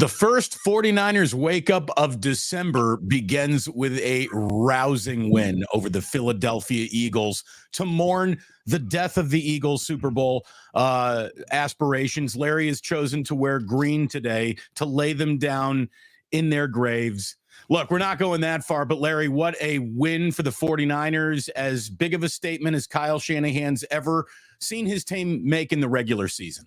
The first 49ers wake up of December begins with a rousing win over the Philadelphia Eagles to mourn the death of the Eagles Super Bowl aspirations. Larry has chosen to wear green today to lay them down in their graves. Look, we're not going that far, but Larry, what a win for the 49ers. As big of a statement as Kyle Shanahan's ever seen his team make in the regular season.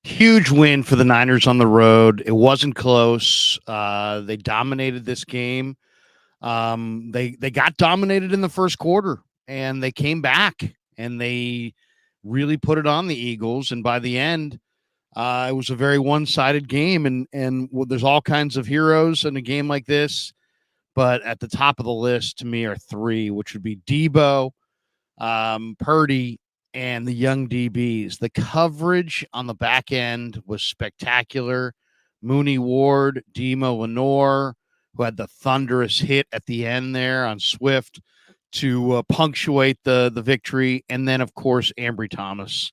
Huge win for the Niners on the road. It wasn't close. They dominated this game. They got dominated in the first quarter, and they came back, and they really put it on the Eagles. And by the end, it was a very one-sided game, and there's all kinds of heroes in a game like this. But at the top of the list, to me, are three, which would be Deebo, Purdy, and the young DBs. The coverage on the back end was spectacular. Mooney Ward, Demo Lenore, who had the thunderous hit at the end there on Swift to punctuate the victory. And then, of course, Ambry Thomas.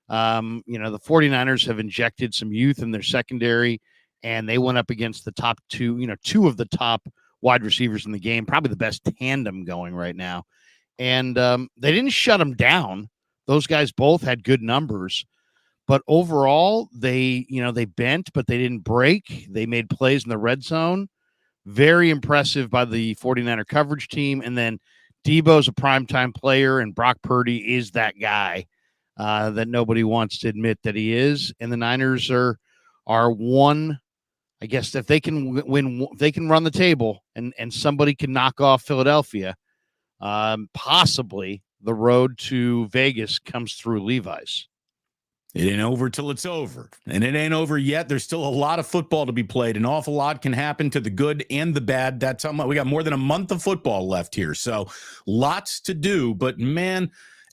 The 49ers have injected some youth in their secondary, and they went up against the top two of the top wide receivers in the game, probably the best tandem going right now. And they didn't shut them down. Those guys both had good numbers, but overall they bent, but they didn't break. They made plays in the red zone. Very impressive by the 49er coverage team. And then Deebo's a primetime player, and Brock Purdy is that guy that nobody wants to admit that he is. And the Niners are one, I guess, if they can win, they can run the table and somebody can knock off Philadelphia, possibly. The road to Vegas comes through Levi's. It ain't over till it's over. And it ain't over yet. There's still a lot of football to be played. An awful lot can happen to the good and the bad. That's how much we got. More than a month of football left here. So lots to do. But, man,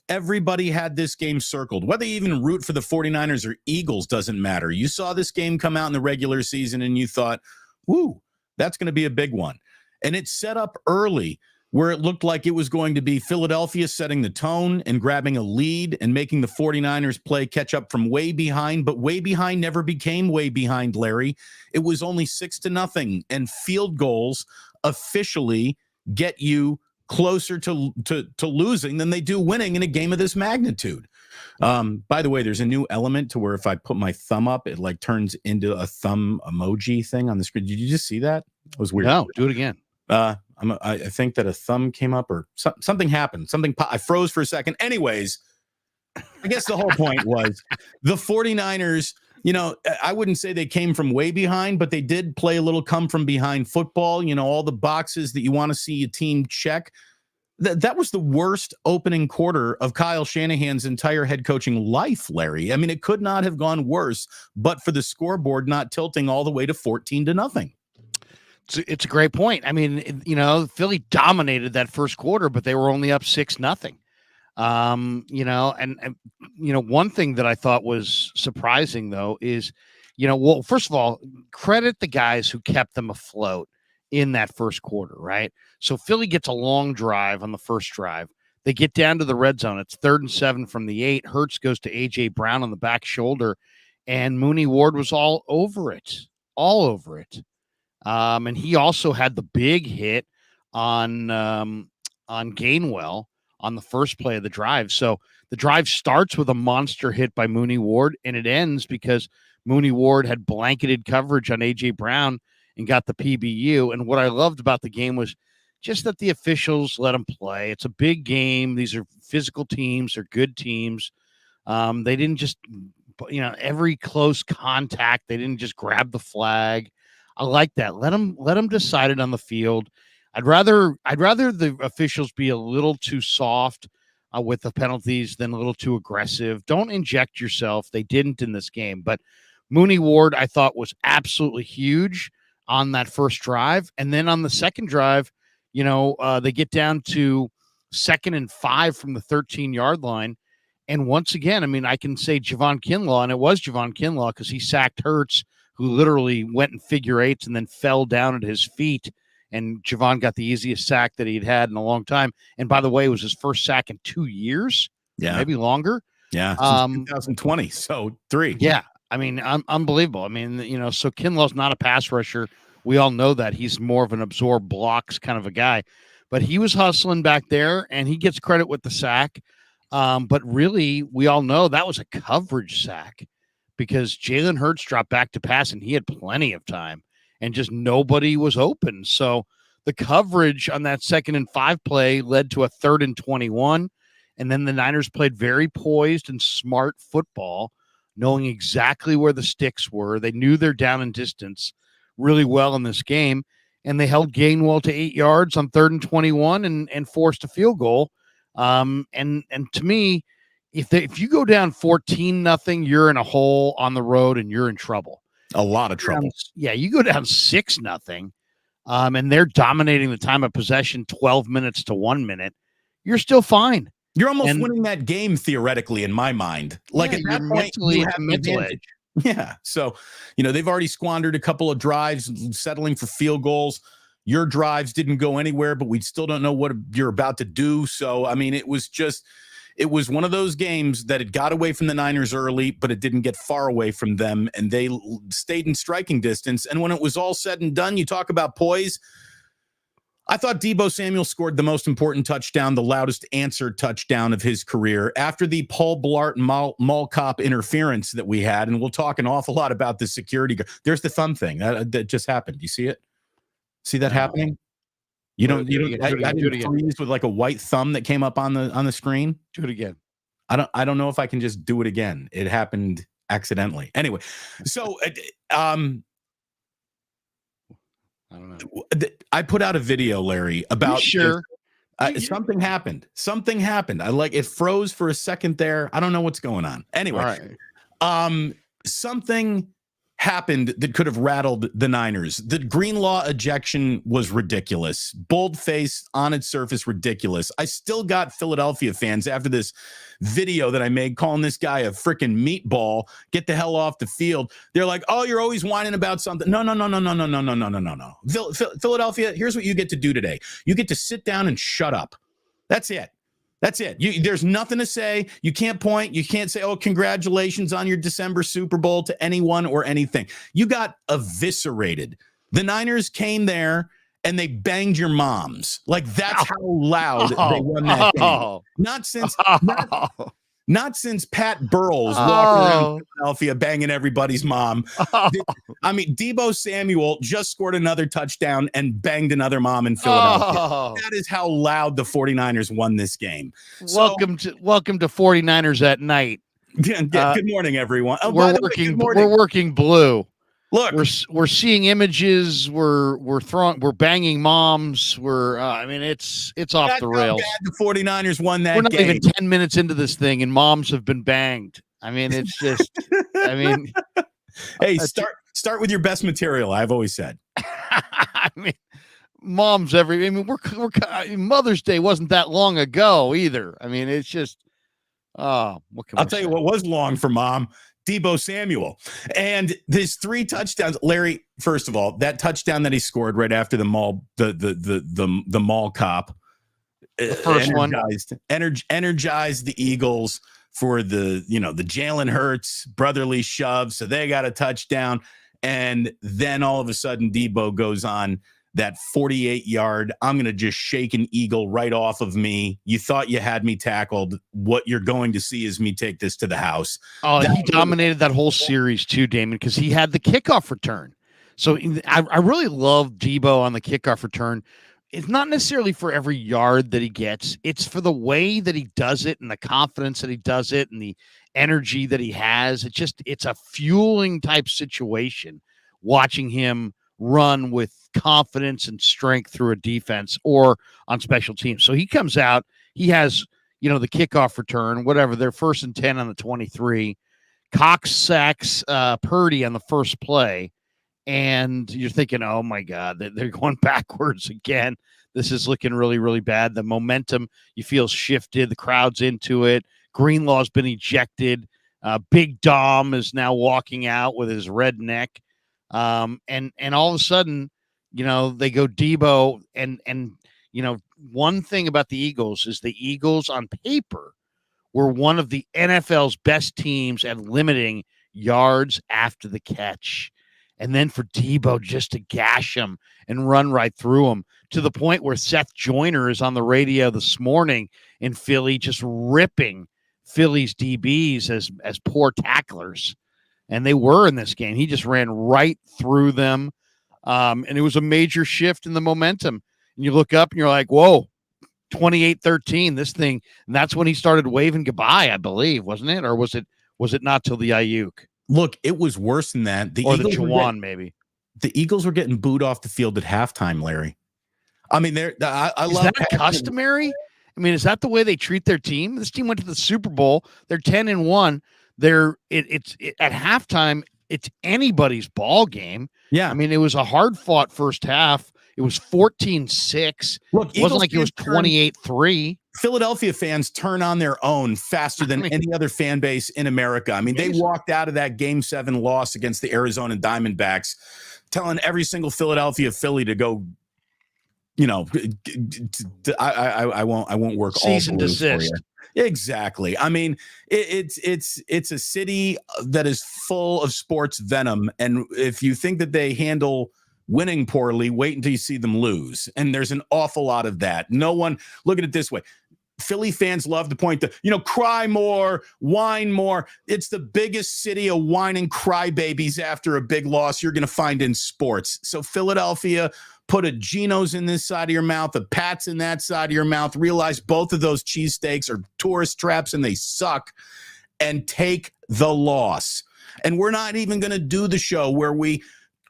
everybody had this game circled. Whether you even root for the 49ers or Eagles doesn't matter. You saw this game come out in the regular season and you thought, whoo, that's going to be a big one. And it's set up early, where it looked like it was going to be Philadelphia setting the tone and grabbing a lead and making the 49ers play catch up from way behind. But way behind never became way behind, Larry. It was only 6-0, and field goals officially get you closer to losing than they do winning in a game of this magnitude. By the way, there's a new element to where if I put my thumb up, it like turns into a thumb emoji thing on the screen. Did you just see that? It was weird. No, do it again. I think that a thumb came up or something happened. I froze for a second. Anyways, I guess the whole point was the 49ers, I wouldn't say they came from way behind, but they did play a little come from behind football. All the boxes that you want to see a team check. That was the worst opening quarter of Kyle Shanahan's entire head coaching life, Larry. I mean, it could not have gone worse, but for the scoreboard not tilting all the way to 14-0. It's a great point. I mean, Philly dominated that first quarter, but they were only up 6-0. One thing that I thought was surprising, though, is, first of all, credit the guys who kept them afloat in that first quarter, right? So Philly gets a long drive on the first drive. They get down to the red zone. It's 3rd and 7 from the 8. Hurts goes to A.J. Brown on the back shoulder, and Mooney Ward was all over it. And he also had the big hit on Gainwell on the first play of the drive. So the drive starts with a monster hit by Mooney Ward, and it ends because Mooney Ward had blanketed coverage on A.J. Brown and got the PBU. And what I loved about the game was just that the officials let them play. It's a big game. These are physical teams. They're good teams. They didn't just, every close contact, they didn't just grab the flag. I like that. Let them decide it on the field. I'd rather the officials be a little too soft with the penalties than a little too aggressive. Don't inject yourself. They didn't in this game. But Mooney Ward, I thought, was absolutely huge on that first drive. And then on the second drive, they get down to 2nd and 5 from the 13-yard line. And once again, I mean, I can say Javon Kinlaw, and it was Javon Kinlaw because he sacked Hurts, who literally went in figure eights and then fell down at his feet. And Javon got the easiest sack that he'd had in a long time. And by the way, it was his first sack in 2 years. Yeah. Maybe longer. Yeah. Since 2020. So 3. Yeah. I mean, unbelievable. I mean, so Kinlaw's not a pass rusher. We all know that. He's more of an absorb blocks kind of a guy. But he was hustling back there, and he gets credit with the sack. But really, we all know that was a coverage sack because Jalen Hurts dropped back to pass, and he had plenty of time, and just nobody was open. So the coverage on that 2nd and 5 play led to a 3rd and 21. And then the Niners played very poised and smart football, knowing exactly where the sticks were. They knew their down and distance really well in this game, and they held Gainwell to 8 yards on 3rd and 21 and forced a field goal. And to me, if you go down 14-0, you're in a hole on the road and you're in trouble. A lot of trouble. You go down 6-0, and they're dominating the time of possession 12 minutes to 1 minute. You're still fine. You're almost winning that game theoretically, in my mind. Like at that point, you have mental edge. Yeah. So, they've already squandered a couple of drives, settling for field goals. Your drives didn't go anywhere, but we still don't know what you're about to do. So, I mean, it was one of those games that it got away from the Niners early, but it didn't get far away from them, and they stayed in striking distance. And when it was all said and done, you talk about poise. I thought Deebo Samuel scored the most important touchdown, the loudest answered touchdown of his career after the Paul Blart mall cop interference that we had. And we'll talk an awful lot about the security. There's the thumb thing that just happened. You see it? See that happening? I didn't freeze with like a white thumb that came up on the screen. Do it again. I don't know if I can just do it again. It happened accidentally. Anyway, so I don't know. I put out a video, Larry, about something happened. Something happened. It froze for a second there. I don't know what's going on. Anyway, something happened that could have rattled the Niners. The Greenlaw ejection was ridiculous. Bold-faced, on its surface, ridiculous. I still got Philadelphia fans after this video that I made calling this guy a freaking meatball. Get the hell off the field. They're like, oh, you're always whining about something. No. Philadelphia, here's what you get to do today. You get to sit down and shut up. That's it. That's it. There's nothing to say. You can't point. You can't say, oh, congratulations on your December Super Bowl to anyone or anything. You got eviscerated. The Niners came there and they banged your moms. Like, that's how loud they won that game. Not since Pat Burrells walking around Philadelphia banging everybody's mom. I mean, Deebo Samuel just scored another touchdown and banged another mom in Philadelphia. That is how loud the 49ers won this game. Welcome to 49ers at night. Good morning, everyone. We're working blue. Look, we're seeing images. We're banging moms. It's off the rails. How bad the 49ers won that game. We're not even 10 minutes into this thing, and moms have been banged. I mean, it's just. Hey, start with your best material. I've always said. Moms we're Mother's Day wasn't that long ago either. I mean, it's just. I'll tell you what was long for mom. Deebo Samuel. And there's 3 touchdowns. Larry, first of all, that touchdown that he scored right after the mall cop, the first energized the Eagles for the Jalen Hurts brotherly shove. So they got a touchdown. And then all of a sudden Deebo goes on that 48-yard, I'm going to just shake an eagle right off of me. You thought you had me tackled. What you're going to see is me take this to the house. Oh, he dominated that whole series too, Damon, because he had the kickoff return. So I really love Deebo on the kickoff return. It's not necessarily for every yard that he gets. It's for the way that he does it and the confidence that he does it and the energy that he has. It's a fueling type situation watching him run with confidence and strength through a defense or on special teams. So he comes out, he has, the kickoff return, whatever, they're 1st and 10 on the 23. Cox sacks Purdy on the first play. And you're thinking, oh my God, they're going backwards again. This is looking really, really bad. The momentum you feel shifted. The crowd's into it. Greenlaw's been ejected. Big Dom is now walking out with his red neck. And all of a sudden, they go Deebo and one thing about the Eagles is the Eagles on paper were one of the NFL's best teams at limiting yards after the catch. And then for Deebo just to gash him and run right through him, to the point where Seth Joyner is on the radio this morning in Philly, just ripping Philly's DBs as poor tacklers. And they were in this game. He just ran right through them. And it was a major shift in the momentum. And you look up and you're like, whoa, 28-13, this thing. And that's when he started waving goodbye, I believe, wasn't it? Or was it not till the Ayuk? Look, it was worse than that. The Eagles were getting booed off the field at halftime, Larry. I mean, I love that customary? I mean, is that the way they treat their team? This team went to the Super Bowl. They're 10-1. It's at halftime, it's anybody's ball game. Yeah. I mean, it was a hard-fought first half. It was 14-6. Look, it wasn't like it was 28-3. Philadelphia fans turn on their own faster than any other fan base in America. I mean, they walked out of that Game 7 loss against the Arizona Diamondbacks telling every single Philadelphia Philly to go, I won't work cease and desist. Exactly. I mean, it's a city that is full of sports venom, and if you think that they handle winning poorly, wait until you see them lose. And there's an awful lot of that. No one, look at it this way. Philly fans love to point to, cry more, whine more. It's the biggest city of whining crybabies after a big loss you're going to find in sports. So Philadelphia, put a Geno's in this side of your mouth, a Pat's in that side of your mouth, realize both of those cheesesteaks are tourist traps and they suck, and take the loss. And we're not even going to do the show where we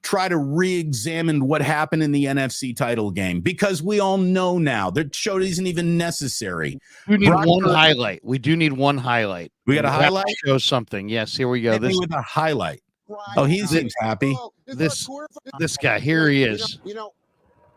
try to re-examine what happened in the NFC title game, because we all know now the show isn't even necessary. We need one highlight. We do need one highlight. We got a highlight? Show something. Yes, here we go. Hit me with a highlight. Oh, he seems happy. This guy, here he is.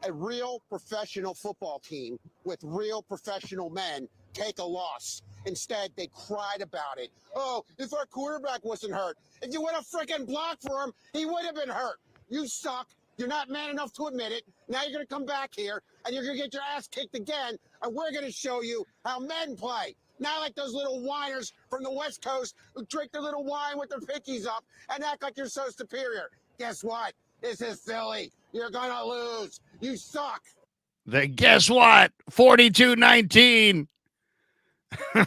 A real professional football team with real professional men take a loss. Instead, they cried about it. Oh, if our quarterback wasn't hurt, if you would have freaking blocked for him, he would have been hurt. You suck. You're not man enough to admit it. Now you're going to come back here, and you're going to get your ass kicked again, and we're going to show you how men play. Not like those little whiners from the West Coast who drink their little wine with their pinkies up and act like you're so superior. Guess what? This is Philly. You're going to lose. You suck. Then guess what? 42-19. You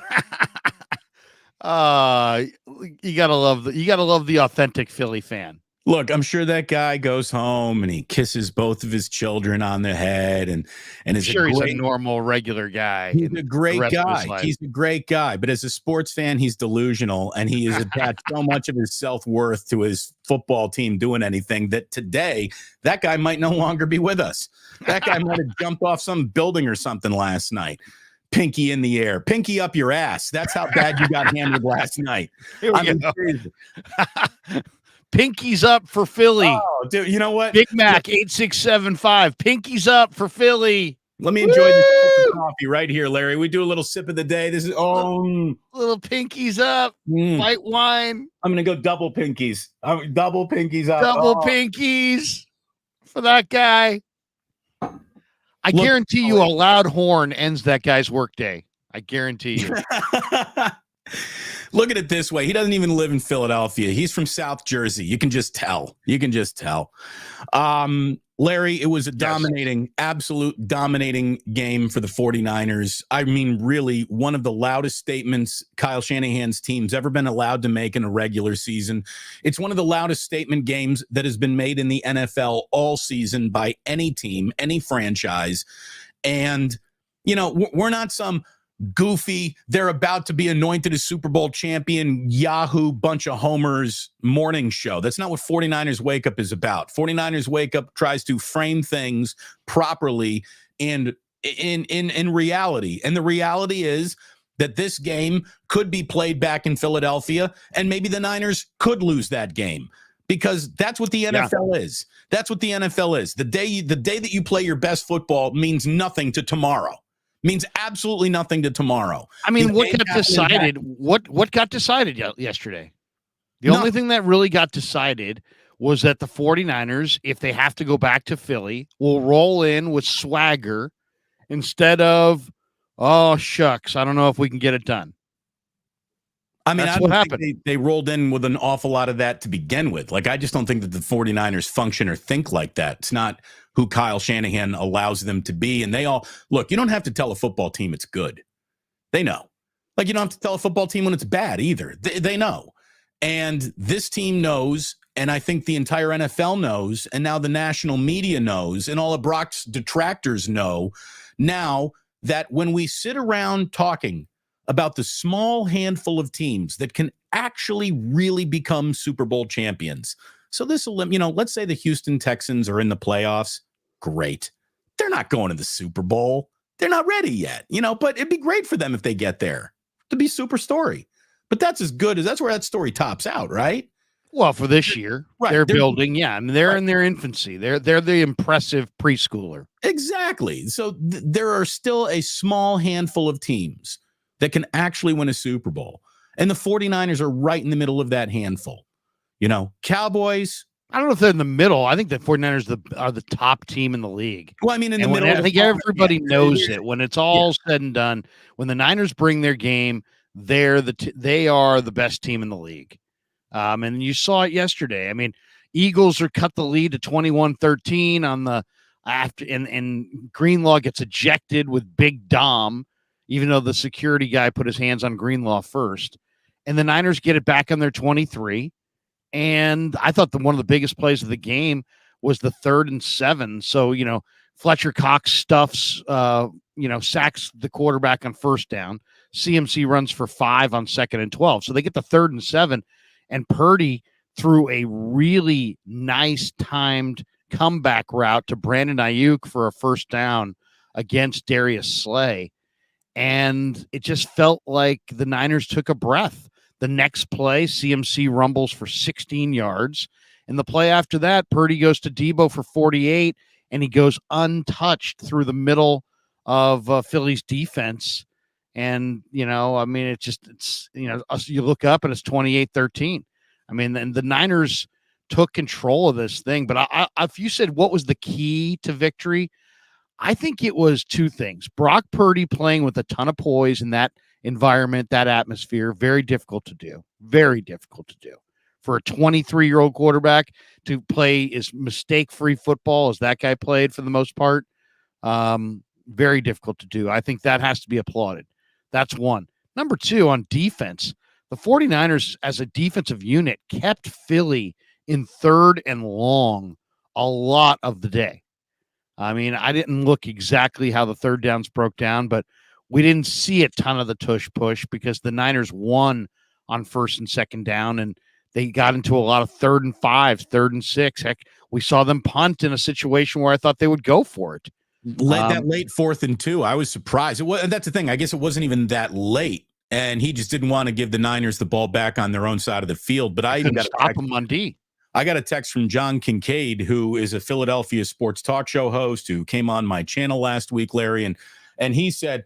gotta love the authentic Philly fan. Look, I'm sure that guy goes home and he kisses both of his children on the head and is he's a normal, regular guy. He's a great guy. He's a great guy. But as a sports fan, he's delusional, and he has attached so much of his self-worth to his football team doing anything that today that guy might no longer be with us. That guy might have jumped off some building or something last night. Pinky in the air, pinky up your ass. That's how bad you got hammered last night. Pinkies up for Philly. Oh, dude, you know what? Big Mac 8675. Pinkies up for Philly. Let me enjoy this coffee right here, Larry. We do a little sip of the day. This is little pinkies up. White wine. I'm gonna go double pinkies. Double pinkies up. Double pinkies for that guy. I guarantee you a loud horn ends that guy's workday. I guarantee you. Look at it this way. He doesn't even live in Philadelphia. He's from South Jersey. You can just tell. Larry, it was a absolute dominating game for the 49ers. I mean, really, one of the loudest statements Kyle Shanahan's team's ever been allowed to make in a regular season. It's one of the loudest statement games that has been made in the NFL all season by any team, any franchise. And, we're not some goofy, they're about to be anointed as Super Bowl champion, Yahoo bunch of homers morning show. That's not what 49ers Wake Up is about. 49ers Wake Up tries to frame things properly and in reality. And the reality is that this game could be played back in Philadelphia, and maybe the Niners could lose that game, because that's what the NFL is. That's what the NFL is. The day that you play your best football means nothing to tomorrow. Means absolutely nothing to tomorrow. I mean, what got decided? What got decided yesterday? The only thing that really got decided was that the 49ers, if they have to go back to Philly, will roll in with swagger instead of, oh, shucks, I don't know if we can get it done. I mean, That's I what don't happened. think they rolled in with an awful lot of that to begin with. Like, I just don't think that the 49ers function or think like that. It's not who Kyle Shanahan allows them to be. And they all, look, you don't have to tell a football team it's good. They know. Like, you don't have to tell a football team when it's bad either. They know. And this team knows, and I think the entire NFL knows, and now the national media knows, and all of Brock's detractors know now that when we sit around talking about the small handful of teams that can actually really become Super Bowl champions. So this will, let's say the Houston Texans are in the playoffs. Great. They're not going to the Super Bowl. They're not ready yet, but it'd be great for them if they get there to be super story. But that's where that story tops out, right? Well, for this year, right. They're building. Yeah. I mean, they're in their infancy. They're the impressive preschooler. Exactly. So there are still a small handful of teams that can actually win a Super Bowl. And the 49ers are right in the middle of that handful. Cowboys. I don't know if they're in the middle. I think the 49ers are the top team in the league. Well, I mean, in the middle. I think everybody knows it. When it's all said and done, when the Niners bring their game, they are the best team in the league. And you saw it yesterday. I mean, Eagles are cut the lead to 21-13 on the after, and Greenlaw gets ejected with Big Dom, even though the security guy put his hands on Greenlaw first. And the Niners get it back on their 23. And I thought one of the biggest plays of the game was the 3rd and 7. So, Fletcher Cox stuffs, sacks the quarterback on first down. CMC runs for 5 on 2nd and 12. So they get the 3rd and 7. And Purdy threw a really nice timed comeback route to Brandon Ayuk for a first down against Darius Slay. And it just felt like the Niners took a breath. The next play, CMC rumbles for 16 yards. And the play after that, Purdy goes to Deebo for 48, and he goes untouched through the middle of Philly's defense. And, you look up and it's 28-13. I mean, and the Niners took control of this thing. But if you said what was the key to victory, I think it was 2 things. Brock Purdy playing with a ton of poise in that environment, that atmosphere, very difficult to do. Very difficult to do. For a 23-year-old quarterback to play as mistake-free football as that guy played for the most part, very difficult to do. I think that has to be applauded. That's one. Number 2, on defense, the 49ers as a defensive unit kept Philly in 3rd and long a lot of the day. I mean, I didn't look exactly how the 3rd downs broke down, but we didn't see a ton of the tush push because the Niners won on 1st and 2nd down, and they got into a lot of 3rd and 5s, 3rd and 6. Heck, we saw them punt in a situation where I thought they would go for it. That late 4th and 2, I was surprised. That's the thing. I guess it wasn't even that late, and he just didn't want to give the Niners the ball back on their own side of the field. But I even got stop him on D. I got a text from John Kincaid, who is a Philadelphia sports talk show host who came on my channel last week, Larry, and he said,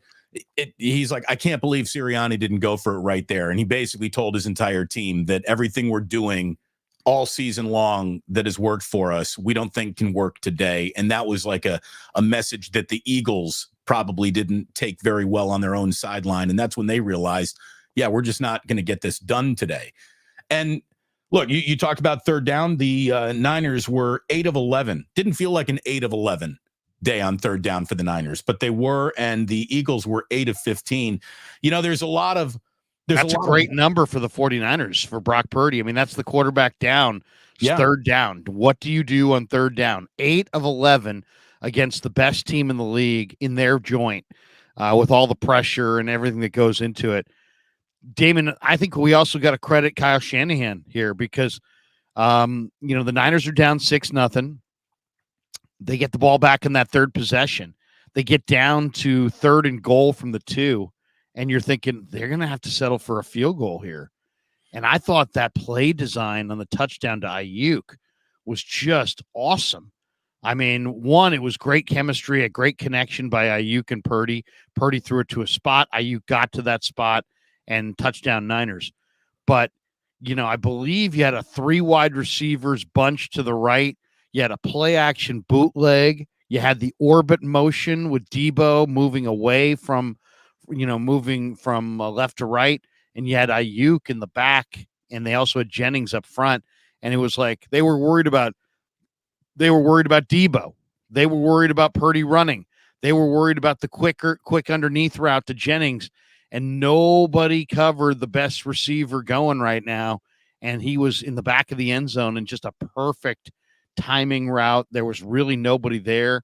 he's like, I can't believe Sirianni didn't go for it right there. And he basically told his entire team that everything we're doing all season long that has worked for us, we don't think can work today. And that was like a message that the Eagles probably didn't take very well on their own sideline. And that's when they realized, yeah, we're just not going to get this done today. And look, you talked about 3rd down. The Niners were 8 of 11. Didn't feel like an 8 of 11 day on 3rd down for the Niners, but they were, and the Eagles were 8 of 15. There's a lot of That's a great number for the 49ers for Brock Purdy. I mean, that's the quarterback down. Yeah. 3rd down. What do you do on 3rd down? 8 of 11 against the best team in the league in their joint, with all the pressure and everything that goes into it. Damon, I think we also got to credit Kyle Shanahan here because, the Niners are down 6-0. They get the ball back in that 3rd possession. They get down to 3rd and goal from the 2, and you're thinking they're going to have to settle for a field goal here. And I thought that play design on the touchdown to Ayuk was just awesome. I mean, one, it was great chemistry, a great connection by Ayuk and Purdy. Purdy threw it to a spot. Ayuk got to that spot and touchdown Niners. But, I believe you had a 3 wide receivers bunch to the right. You had a play action bootleg. You had the orbit motion with Deebo moving away from, moving from left to right. and you had Ayuk in the back, and they also had Jennings up front. And it was like they were worried about Deebo. They were worried about Purdy running. They were worried about the quick underneath route to Jennings, and nobody covered the best receiver going right now. And he was in the back of the end zone and just a perfect timing route. There was really nobody there.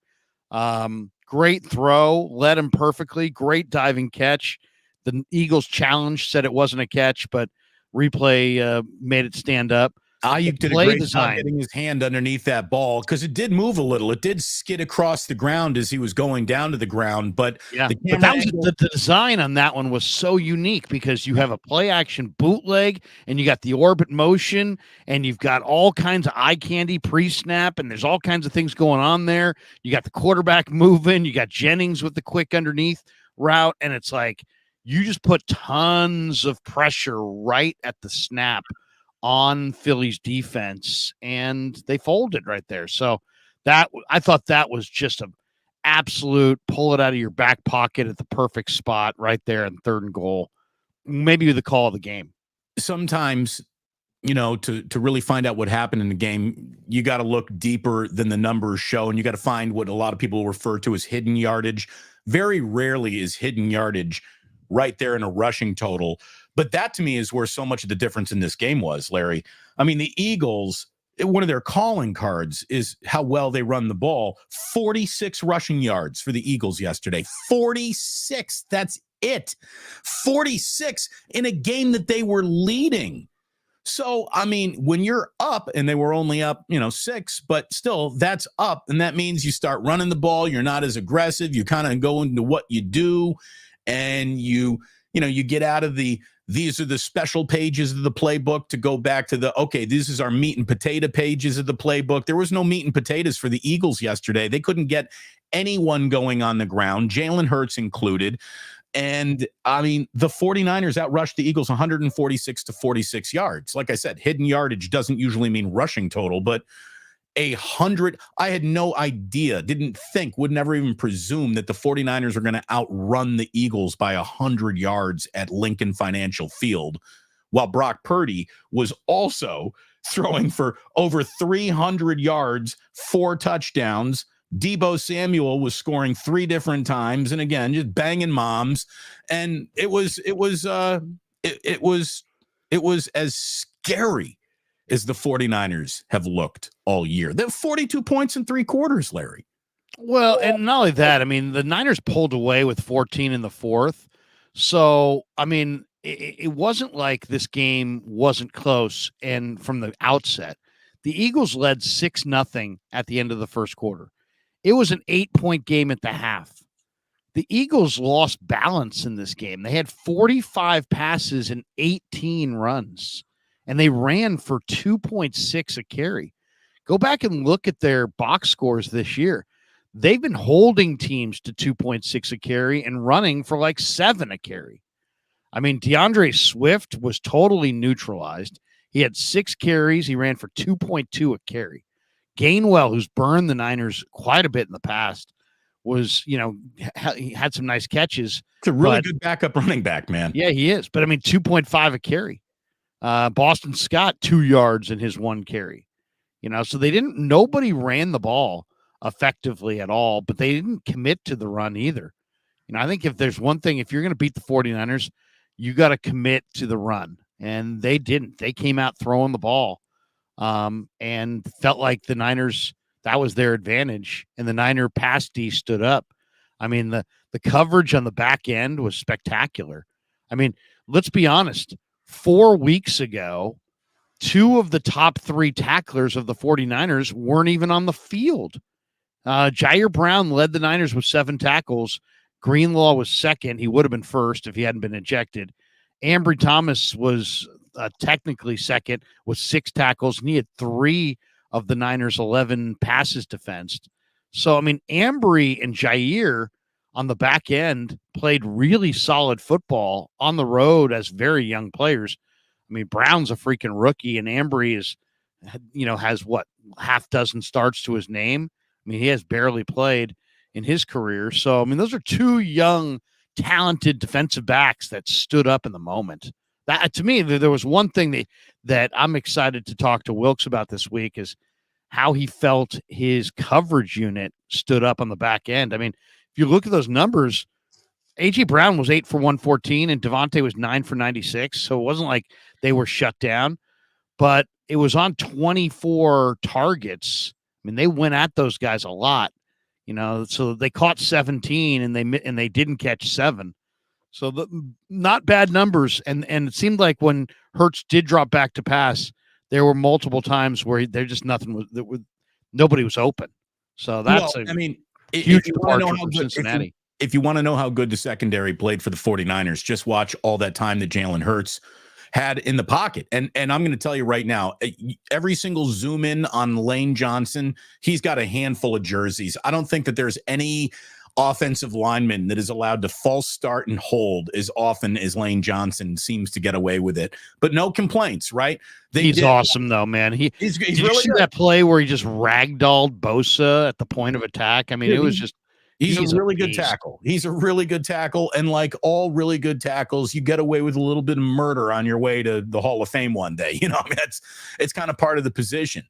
Great throw, led him perfectly. Great diving catch. The Eagles challenge said it wasn't a catch, but replay made it stand up. Ayuk did a great job getting his hand underneath that ball because it did move a little. It did skid across the ground as he was going down to the ground. But yeah, but that was the design on that one was so unique because you have a play action bootleg and you got the orbit motion and you've got all kinds of eye candy pre-snap and there's all kinds of things going on there. You got the quarterback moving. You got Jennings with the quick underneath route. And it's like you just put tons of pressure right at the snap on Philly's defense, and they folded right there. So that I thought that was just an absolute pull it out of your back pocket at the perfect spot right there in 3rd and goal. Maybe the call of the game. Sometimes, to really find out what happened in the game, you got to look deeper than the numbers show, and you got to find what a lot of people refer to as hidden yardage. Very rarely is hidden yardage right there in a rushing total. But that to me is where so much of the difference in this game was, Larry. I mean, the Eagles, one of their calling cards is how well they run the ball. 46 rushing yards for the Eagles yesterday. 46. That's it. 46 in a game that they were leading. So, I mean, when you're up, and they were only up, 6, but still that's up. And that means you start running the ball. You're not as aggressive. You kind of go into what you do, and you get out of these are the special pages of the playbook to go back to this is our meat and potato pages of the playbook. There was no meat and potatoes for the Eagles yesterday. They couldn't get anyone going on the ground, Jalen Hurts included. And I mean, the 49ers outrushed the Eagles 146 to 46 yards. Like I said, hidden yardage doesn't usually mean rushing total, but 100. I had no idea, would never even presume that the 49ers are going to outrun the Eagles by 100 yards at Lincoln Financial Field, while Brock Purdy was also throwing for over 300 yards, 4 touchdowns. Deebo Samuel was scoring 3 different times, and again, just banging moms. And it was as scary as the 49ers have looked all year. They have 42 points in 3 quarters, Larry. Well, and not only that, I mean, the Niners pulled away with 14 in the 4th. So, I mean, it wasn't like this game wasn't close. And from the outset, the Eagles led 6-0 at the end of the first quarter. It was an 8-point game at the half. The Eagles lost balance in this game. They had 45 passes and 18 runs. And they ran for 2.6 a carry. Go back and look at their box scores this year. They've been holding teams to 2.6 a carry and running for like 7 a carry. I mean, DeAndre Swift was totally neutralized. He had 6 carries. He ran for 2.2 a carry. Gainwell, who's burned the Niners quite a bit in the past, was, he had some nice catches. It's a really good backup running back, man. Yeah, he is. But I mean, 2.5 a carry. Boston Scott 2 yards in his 1 carry, so nobody ran the ball effectively at all, but they didn't commit to the run either. I think if there's one thing, if you're going to beat the 49ers, you got to commit to the run, and they didn't. They came out throwing the ball, and felt like the Niners, that was their advantage, and the Niner pass D stood up. I mean, the coverage on the back end was spectacular. I mean, let's be honest. 4 weeks ago, 2 of the top 3 tacklers of the 49ers weren't even on the field. Jair Brown led the Niners with 7 tackles. Greenlaw was second. He would have been first if he hadn't been ejected. Ambry Thomas was technically second with 6 tackles, and he had 3 of the Niners' 11 passes defensed. So, I mean, Ambry and Jair on the back end played really solid football on the road as very young players. I mean, Brown's a freaking rookie, and Ambry has what, half dozen starts to his name. I mean, he has barely played in his career. So, I mean, those are 2 young, talented defensive backs that stood up in the moment. That to me, there was one thing that I'm excited to talk to Wilkes about this week is how he felt his coverage unit stood up on the back end. I mean, if you look at those numbers, A.J. Brown was 8 for 114 and Devontae was 9 for 96. So it wasn't like they were shut down, but it was on 24 targets. I mean, they went at those guys a lot, so they caught 17 and they didn't catch 7. So not bad numbers. And it seemed like when Hurts did drop back to pass, there were multiple times where there just nobody was open. So that's huge departure from Cincinnati. If you want to know how good the secondary played for the 49ers, just watch all that time that Jalen Hurts had in the pocket. And I'm going to tell you right now, every single zoom in on Lane Johnson, he's got a handful of jerseys. I don't think that there's any offensive lineman that is allowed to false start and hold as often as Lane Johnson seems to get away with it. But no complaints, right? He's awesome, though, man. He's did really you see good. That play where he just ragdolled Bosa at the point of attack? I mean, it was just he's a really good tackle. He's a really good tackle. And like all really good tackles, you get away with a little bit of murder on your way to the Hall of Fame one day. It's kind of part of the position.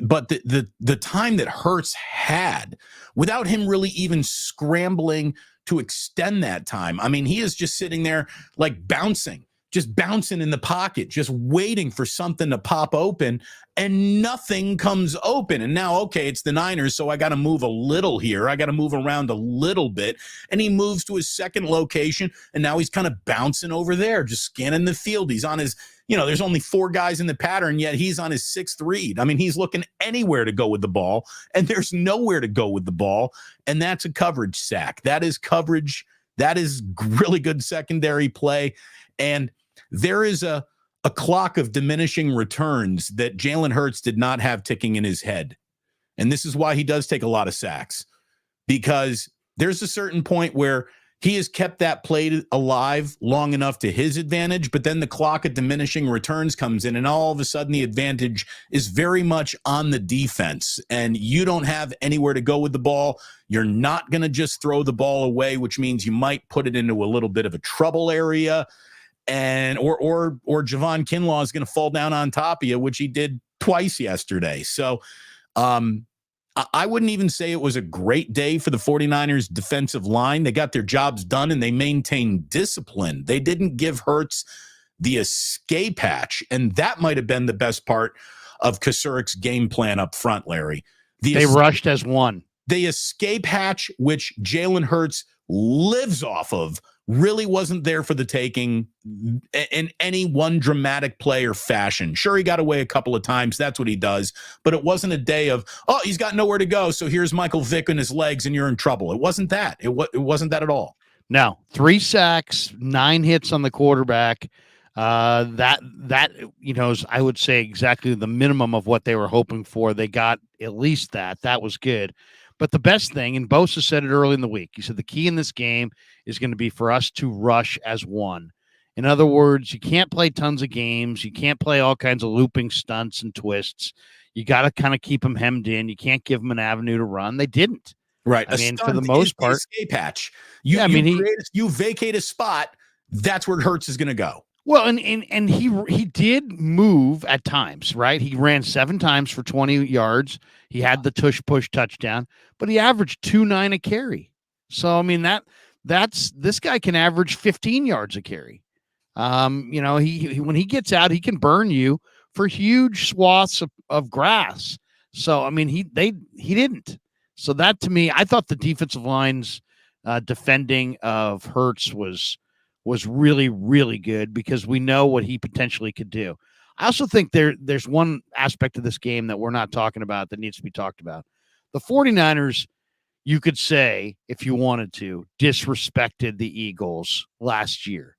But the time that Hurts had without him really even scrambling to extend that time, I mean, he is just sitting there like bouncing in the pocket, just waiting for something to pop open, and nothing comes open. And now, okay, it's the Niners, so I got to move a little here. I got to move around a little bit. And he moves to his second location, and now he's kind of bouncing over there, just scanning the field. He's on his, there's only 4 guys in the pattern, yet he's on his 6th read. I mean, he's looking anywhere to go with the ball, and there's nowhere to go with the ball, and that's a coverage sack. That is coverage. That is really good secondary play. And there is a clock of diminishing returns that Jalen Hurts did not have ticking in his head. And this is why he does take a lot of sacks, because there's a certain point where he has kept that play alive long enough to his advantage, but then the clock of diminishing returns comes in, and all of a sudden the advantage is very much on the defense, and you don't have anywhere to go with the ball. You're not going to just throw the ball away, which means you might put it into a little bit of a trouble area. And or Javon Kinlaw is going to fall down on top of you, which he did twice yesterday. So I wouldn't even say it was a great day for the 49ers defensive line. They got their jobs done and they maintained discipline. They didn't give Hurts the escape hatch, and that might have been the best part of Kasurik's game plan up front, Larry. They rushed as one. The escape hatch, which Jalen Hurts lives off of, really wasn't there for the taking in any one dramatic play or fashion. Sure, he got away a couple of times. That's what he does. But it wasn't a day of, oh, he's got nowhere to go, so here's Michael Vick and his legs and you're in trouble. It wasn't that. It wasn't that at all. No, 3 sacks, 9 hits on the quarterback. That is, I would say, exactly the minimum of what they were hoping for. They got at least that. That was good. But the best thing, and Bosa said it early in the week, he said the key in this game is going to be for us to rush as one. In other words, you can't play tons of games. You can't play all kinds of looping stunts and twists. You got to kind of keep them hemmed in. You can't give them an avenue to run. They didn't. Right. I mean, for the most part, escape hatch. You vacate a spot. That's where Hurts is going to go. Well, and he did move at times, right? He ran 7 times for 20 yards. He had the tush-push touchdown, but he averaged 2.9 a carry. So, I mean, this guy can average 15 yards a carry. He when he gets out, he can burn you for huge swaths of grass. So, I mean, he didn't. So that, to me, I thought the defensive line's defending of Hurts was really, really good, because we know what he potentially could do. I also think there's one aspect of this game that we're not talking about that needs to be talked about. The 49ers, you could say, if you wanted to, disrespected the Eagles last year.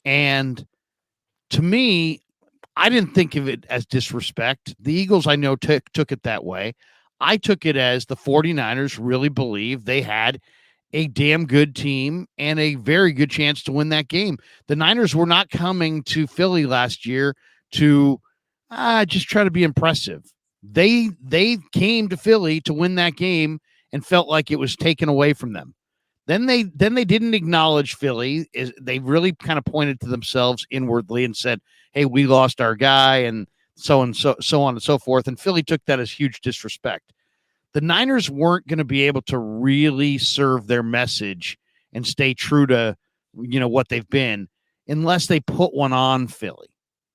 And to me, I didn't think of it as disrespect. The Eagles, I know, took it that way. I took it as the 49ers really believed they had a damn good team and a very good chance to win that game. The Niners were not coming to Philly last year to just try to be impressive. They came to Philly to win that game and felt like it was taken away from them. Then they didn't acknowledge Philly. They really kind of pointed to themselves inwardly and said, "Hey, we lost our guy," and so on and so forth. And Philly took that as huge disrespect. The Niners weren't going to be able to really serve their message and stay true to, what they've been unless they put one on Philly.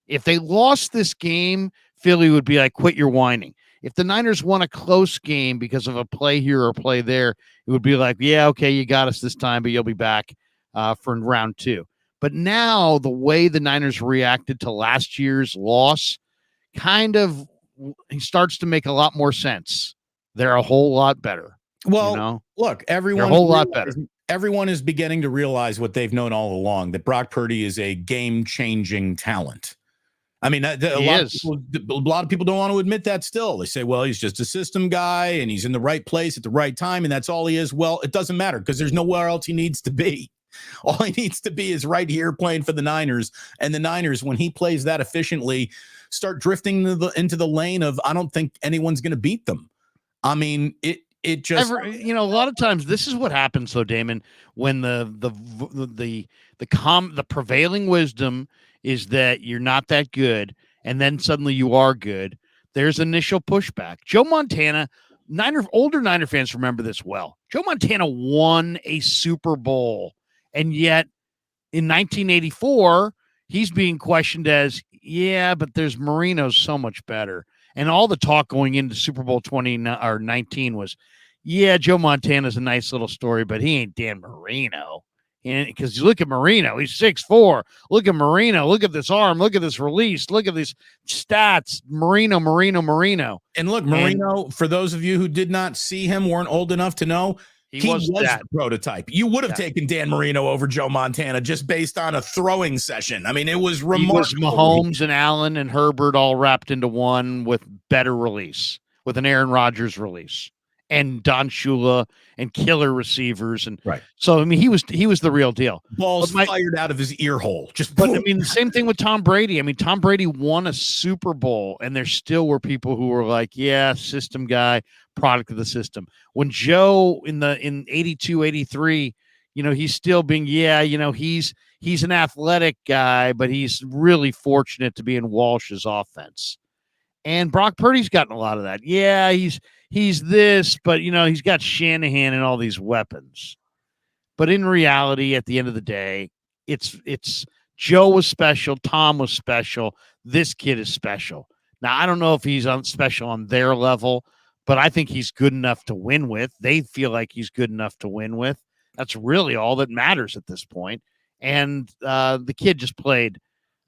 If they lost this game, Philly would be like, quit your whining. If the Niners won a close game because of a play here or play there, it would be like, yeah, okay, you got us this time, but you'll be back for round 2. But now the way the Niners reacted to last year's loss kind of starts to make a lot more sense. They're a whole lot better. Well, look, everyone, a whole lot better. Everyone is beginning to realize what they've known all along, that Brock Purdy is a game-changing talent. I mean, a lot of people don't want to admit that still. They say, well, he's just a system guy and he's in the right place at the right time, and that's all he is. Well, it doesn't matter because there's nowhere else he needs to be. All he needs to be is right here playing for the Niners. And the Niners, when he plays that efficiently, start drifting into the lane of, I don't think anyone's going to beat them. I mean, it just, a lot of times this is what happens though, Damon, when the prevailing wisdom is that you're not that good, and then suddenly you are good. There's initial pushback. Joe Montana, older Niner fans remember this well. Joe Montana won a Super Bowl, and yet in 1984, he's being questioned as, yeah, but there's Marino's so much better. And all the talk going into Super Bowl 19 was, yeah, Joe Montana's a nice little story, but he ain't Dan Marino. Because you look at Marino, he's 6'4". Look at Marino. Look at this arm. Look at this release. Look at these stats. Marino. And look, Marino, for those of you who did not see him, weren't old enough to know, he was the prototype. You would have taken Dan Marino over Joe Montana just based on a throwing session. I mean, it was remarkable. He was Mahomes and Allen and Herbert all wrapped into one with better release, with an Aaron Rodgers release, and Don Shula and killer receivers. And so, I mean, he was the real deal. Balls fired out of his ear hole. But I mean, the same thing with Tom Brady. I mean, Tom Brady won a Super Bowl, and there still were people who were like, yeah, system guy, product of the system. When Joe in 82, 83, he's still being, he's an athletic guy, but he's really fortunate to be in Walsh's offense. And Brock Purdy's gotten a lot of that. Yeah, he's this, but he's got Shanahan and all these weapons. But in reality, at the end of the day, it's Joe was special, Tom was special, this kid is special. Now, I don't know if he's special on their level, but I think he's good enough to win with. They feel like he's good enough to win with. That's really all that matters at this point. And the kid just played.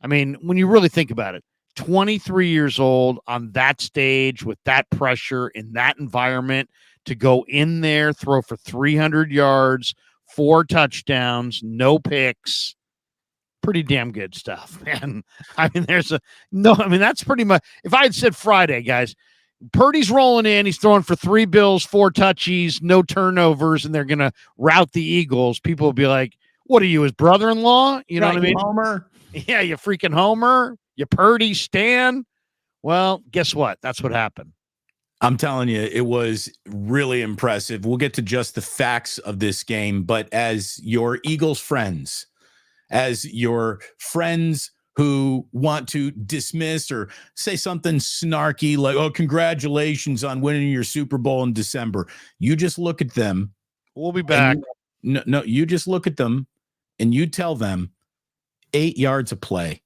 I mean, when you really think about it, 23 years old on that stage with that pressure in that environment to go in there, throw for 300 yards, 4 touchdowns, no picks. Pretty damn good stuff, man. I mean, that's pretty much, if I had said Friday, guys, Purdy's rolling in, he's throwing for 3 bills, 4 touchies, no turnovers, and they're going to rout the Eagles, people will be like, what are you, his brother-in-law? You know what I mean? Homer. Yeah, you freaking Homer. You Purdy Stan. Well, guess what? That's what happened. I'm telling you, it was really impressive. We'll get to just the facts of this game, but as your Eagles friends, as your friends who want to dismiss or say something snarky like, oh, congratulations on winning your Super Bowl in December. You just look at them. We'll be back. You just look at them and you tell them 8 yards of play.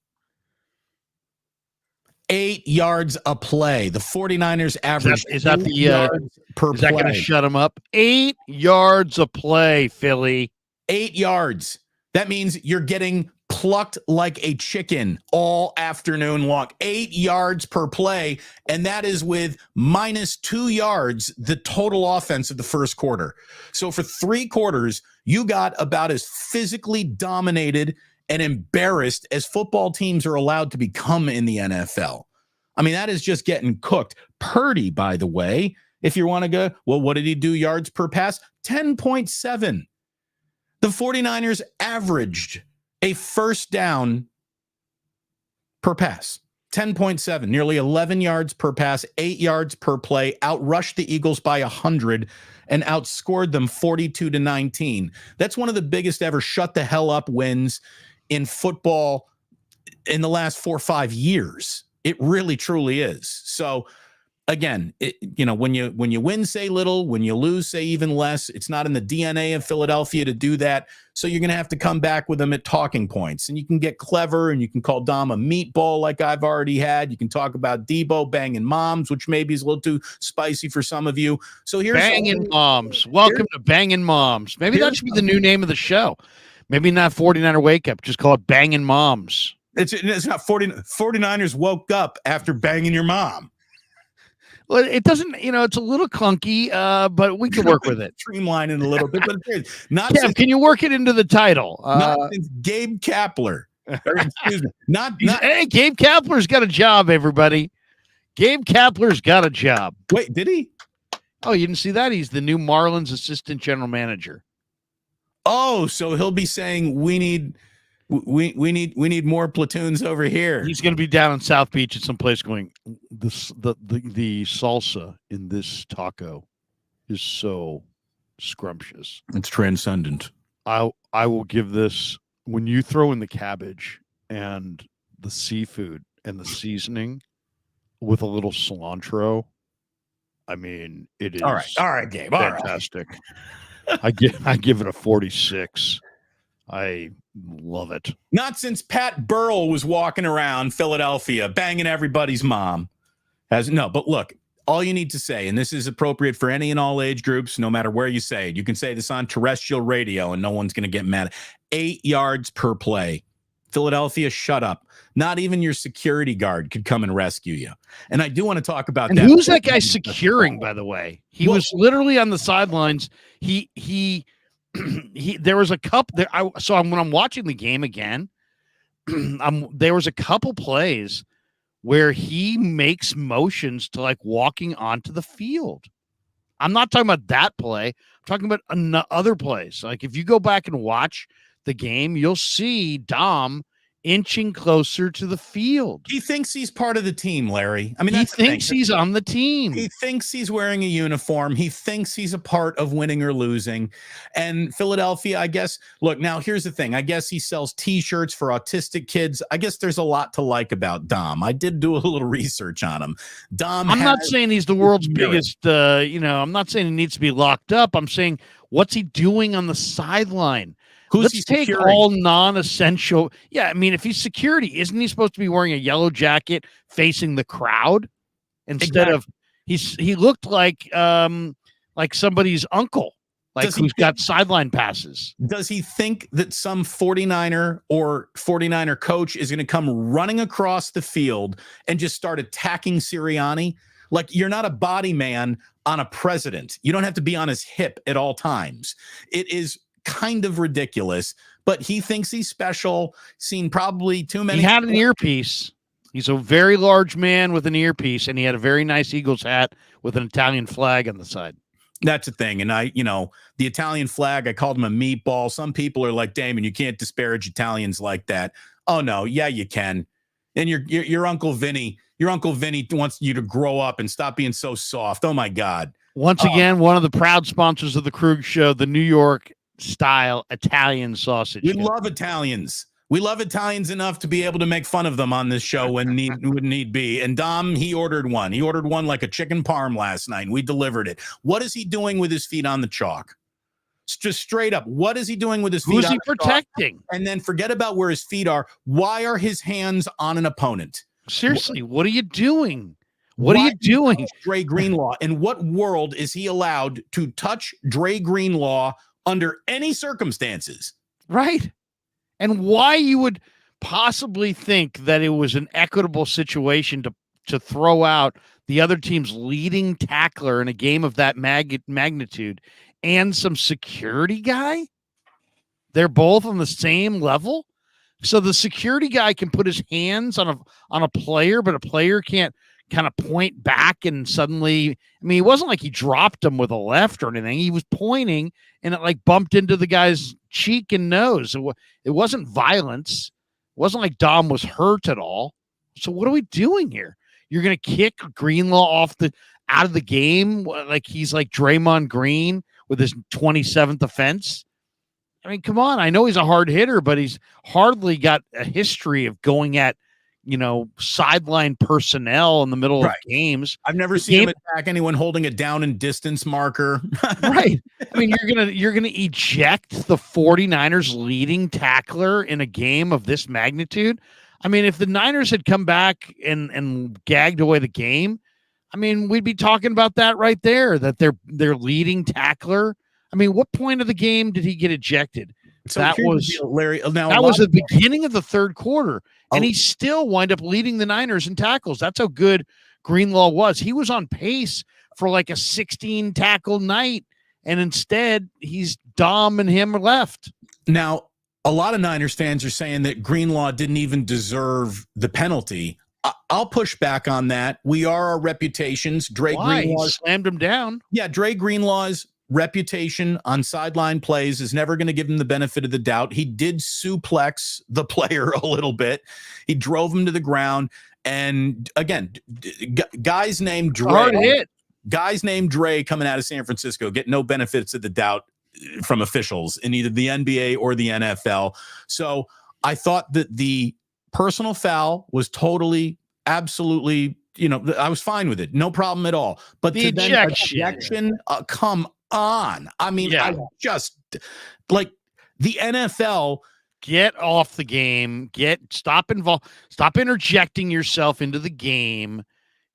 8 yards a play. The 49ers average is that the yards per play. Is that going to shut them up? 8 yards a play, Philly. 8 yards. That means you're getting plucked like a chicken all afternoon long. 8 yards per play, and that is with -2 yards the total offense of the first quarter. So for 3 quarters, you got about as physically dominated and embarrassed as football teams are allowed to become in the NFL. I mean, that is just getting cooked. Purdy, by the way, if you want to go, well, what did he do yards per pass? 10.7. The 49ers averaged a first down per pass. 10.7, nearly 11 yards per pass, 8 yards per play, outrushed the Eagles by 100 and outscored them 42-19. That's one of the biggest ever shut the hell up wins in football in the last 4 or 5 years. It really, truly is. So again, when you win, say little. When you lose, say even less. It's not in the DNA of Philadelphia to do that. So you're going to have to come back with them at talking points. And you can get clever and you can call Dom a meatball like I've already had. You can talk about Deebo banging moms, which maybe is a little too spicy for some of you. So here's Banging Moms. Welcome to Banging Moms. Maybe that should be the new name of the show. Maybe not 49er Wake Up. Just call it Banging Moms. It's not 49ers woke up after banging your mom. Well, it doesn't, it's a little clunky, but we can work with it. Streamline it a little bit, but it's not. Kev, can you work it into the title? Not since Gabe Kapler. Excuse me. Hey, Gabe Kapler's got a job, everybody. Gabe Kapler's got a job. Wait, did he? Oh, you didn't see that? He's the new Marlins assistant general manager. Oh, so he'll be saying we need more platoons over here. He's going to be down in South Beach at some place going, the salsa in this taco is so scrumptious. It's transcendent. I will give this, when you throw in the cabbage and the seafood and the seasoning with a little cilantro, I mean, it is all right, Gabe. Fantastic. I give it a 46. I love it. Not since Pat Burrell was walking around Philadelphia banging everybody's mom. But look, all you need to say, and this is appropriate for any and all age groups, no matter where you say it. You can say this on terrestrial radio and no one's going to get mad. 8 yards per play. Philadelphia, shut up. Not even your security guard could come and rescue you. And I do want to talk about that. Who's that guy securing, by the way? He was literally on the sidelines. There was a couple there. When I'm watching the game again, there was a couple plays where he makes motions to like walking onto the field. I'm not talking about that play. I'm talking about other plays. Like if you go back and watch the game, you'll see Dom inching closer to the field. He thinks he's part of the team, Larry. I mean, he thinks he's on the team. He thinks he's wearing a uniform. He thinks he's a part of winning or losing. And Philadelphia, I guess, look, now here's the thing. I guess he sells T-shirts for autistic kids. I guess there's a lot to like about Dom. I did do a little research on him. I'm not saying he's the world's biggest, I'm not saying he needs to be locked up. I'm saying, what's he doing on the sideline? Let's take all non-essential. Yeah, I mean, if he's security, isn't he supposed to be wearing a yellow jacket facing the crowd instead of he looked like somebody's uncle, who's got sideline passes. Does he think that some 49er or 49er coach is going to come running across the field and just start attacking Sirianni? Like, you're not a body man on a president. You don't have to be on his hip at all times. It is kind of ridiculous, but he thinks he's special. Seen probably too many. He had an earpiece. He's a very large man with an earpiece, and he had a very nice Eagles hat with an Italian flag on the side. That's a thing. And the Italian flag, I called him a meatball. Some people are like, Damon, you can't disparage Italians like that. Oh no, yeah, you can. And your Uncle Vinny wants you to grow up and stop being so soft. Oh my God. Once again, one of the proud sponsors of the Krug Show, the New York style Italian sausage. We love Italians. We love Italians enough to be able to make fun of them on this show when need be. And Dom, he ordered one. He ordered one like a chicken parm last night, and we delivered it. What is he doing with his feet on the chalk? Just straight up, what is he doing with his feet? Who's he protecting? Chalk? And then forget about where his feet are. Why are his hands on an opponent? Seriously, what are you doing? What are you doing? Dre Greenlaw. In what world is he allowed to touch Dre Greenlaw under any circumstances? Right. And why you would possibly think that it was an equitable situation to throw out the other team's leading tackler in a game of that magnitude and some security guy? They're both on the same level. So the security guy can put his hands on a player, but a player can't kind of point back and suddenly, I mean, it wasn't like he dropped him with a left or anything. He was pointing and it like bumped into the guy's cheek and nose. It wasn't violence. It wasn't like Dom was hurt at all. So what are we doing here? You're going to kick Greenlaw out of the game like he's like Draymond Green with his 27th offense? I mean, come on. I know he's a hard hitter, but he's hardly got a history of going at, sideline personnel in the middle of games. I've never seen him attack anyone holding a down and distance marker. Right. I mean, you're gonna eject the 49ers leading tackler in a game of this magnitude. I mean, if the Niners had come back and gagged away the game, I mean, we'd be talking about that right there, that their leading tackler. I mean, what point of the game did he get ejected? So that was Larry. Now that was the beginning of the third quarter, and he still wound up leading the Niners in tackles. That's how good Greenlaw was. He was on pace for like a 16 tackle night, and instead he's Dom and him are left. Now, a lot of Niners fans are saying that Greenlaw didn't even deserve the penalty. I'll push back on that. We are our reputations. Greenlaw slammed him down. Yeah, Dre Greenlaw's reputation on sideline plays is never going to give him the benefit of the doubt. He did suplex the player a little bit. He drove him to the ground. And again, guys named Dre. Hard hit. Guys named Dre coming out of San Francisco get no benefits of the doubt from officials in either the NBA or the NFL. So I thought that the personal foul was totally, absolutely, I was fine with it. No problem at all. But the ejection, come on. I mean, I just like the NFL. Get off the game. Stop interjecting yourself into the game.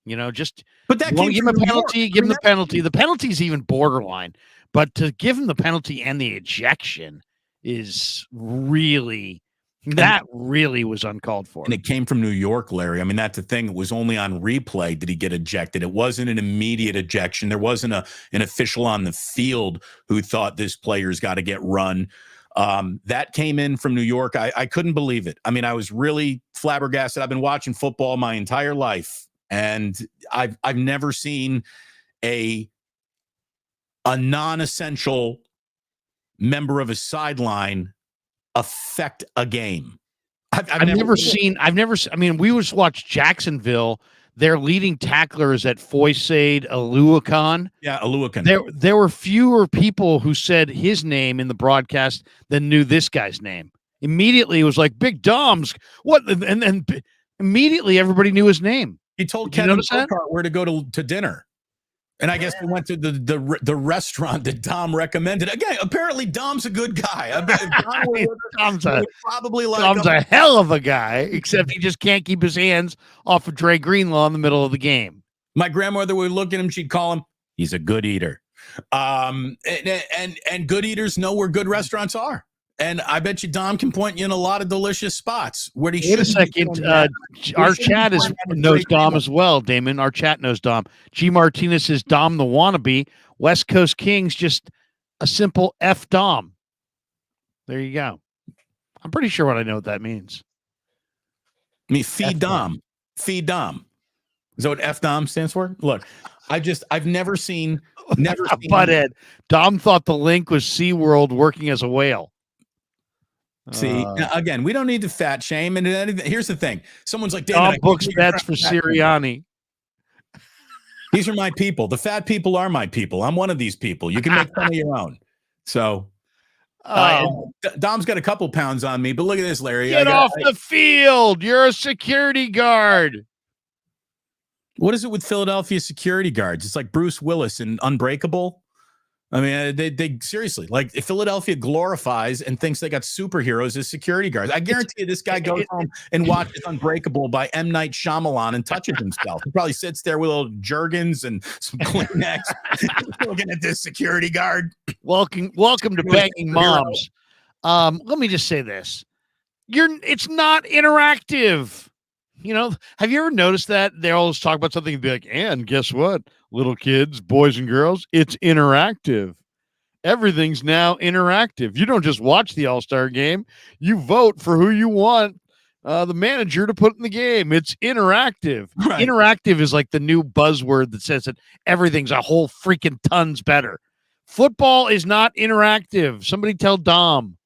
But that give him a penalty. Give him the penalty. The penalty's even borderline. But to give him the penalty and the ejection is really was uncalled for. And it came from New York, Larry. I mean, that's the thing. It was only on replay did he get ejected. It wasn't an immediate ejection. There wasn't an official on the field who thought this player's got to get run. That came in from New York. I couldn't believe it. I mean, I was really flabbergasted. I've been watching football my entire life, and I've never seen a non-essential member of a sideline affect a game. I've never seen. I mean, we just watched Jacksonville. Their leading tackler is at Foysaid Aluakan. Yeah, Aluakan. There were fewer people who said his name in the broadcast than knew this guy's name. Immediately, it was like Big Dom's. What? And then immediately, everybody knew his name. He told Kevin Burkhardt where to go to dinner. And I guess they went to the restaurant that Dom recommended. Again, apparently Dom's a good guy. Dom's a hell of a guy, except he just can't keep his hands off of Dre Greenlaw in the middle of the game. My grandmother would look at him, she'd call him, he's a good eater. And good eaters know where good restaurants are. And I bet you Dom can point you in a lot of delicious spots. Where he Wait a second. Our chat knows Dom as well, Damon. Our chat knows Dom. G. Martinez says Dom the wannabe. West Coast Kings, just a simple F Dom. There you go. I'm pretty sure what I know what that means. I mean, feed Dom. Feed Dom. Is that what F Dom stands for? Look, I've never seen. Butthead. Dom thought the link was SeaWorld working as a whale. See, again, we don't need to fat shame. And here's the thing. Someone's like, Dom books bets for Sirianni. These are my people. The fat people are my people. I'm one of these people. You can make fun of your own. So Dom's got a couple pounds on me, but look at this, Larry. Get off the field. You're a security guard. What is it with Philadelphia security guards? It's like Bruce Willis in Unbreakable. I mean, they seriously, like, if Philadelphia glorifies and thinks they got superheroes as security guards. I guarantee you this guy goes home and watches Unbreakable by M. Night Shyamalan and touches himself. He probably sits there with little Jergens and some Kleenex looking at this security guard. Welcome to Banging Moms. Let me just say this. It's not interactive. Have you ever noticed that they always talk about something and be like, and guess what? Little kids, boys and girls, it's interactive. Everything's now interactive. You don't just watch the All-Star game. You vote for who you want the manager to put in the game. It's interactive. Right. Interactive is like the new buzzword that says that everything's a whole freaking tons better. Football is not interactive. Somebody tell Dom.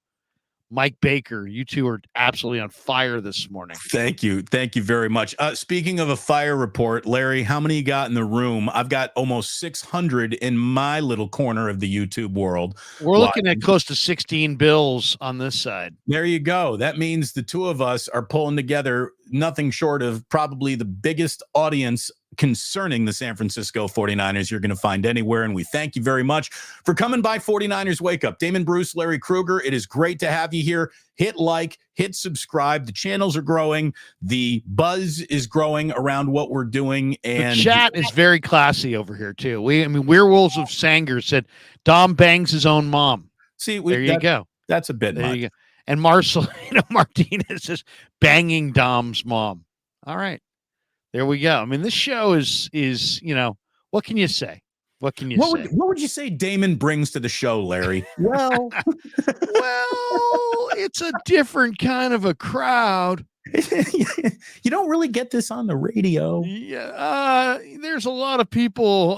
Mike Baker. You two are absolutely on fire this morning. Thank you. Thank you very much. Speaking of a fire report, Larry, how many you got in the room? I've got almost 600 in my little corner of the YouTube world. We're looking at close to 16 bills on this side. There you go. That means the two of us are pulling together nothing short of probably the biggest audience concerning the San Francisco 49ers you're going to find anywhere. And we thank you very much for coming by 49ers Wake Up. Damon Bruce, Larry Krueger, it is great to have you here. Hit like, hit subscribe. The channels are growing. The buzz is growing around what we're doing. And the chat is very classy over here, too. Werewolves of Sanger said Dom bangs his own mom. See, there you go. That's a bit there much. You go. And Marcelino Martinez says banging Dom's mom. All right. There we go. I mean, this show is what can you say? What can you say? What would you say Damon brings to the show, Larry? Well, it's a different kind of a crowd. You don't really get this on the radio. Yeah. There's a lot of people.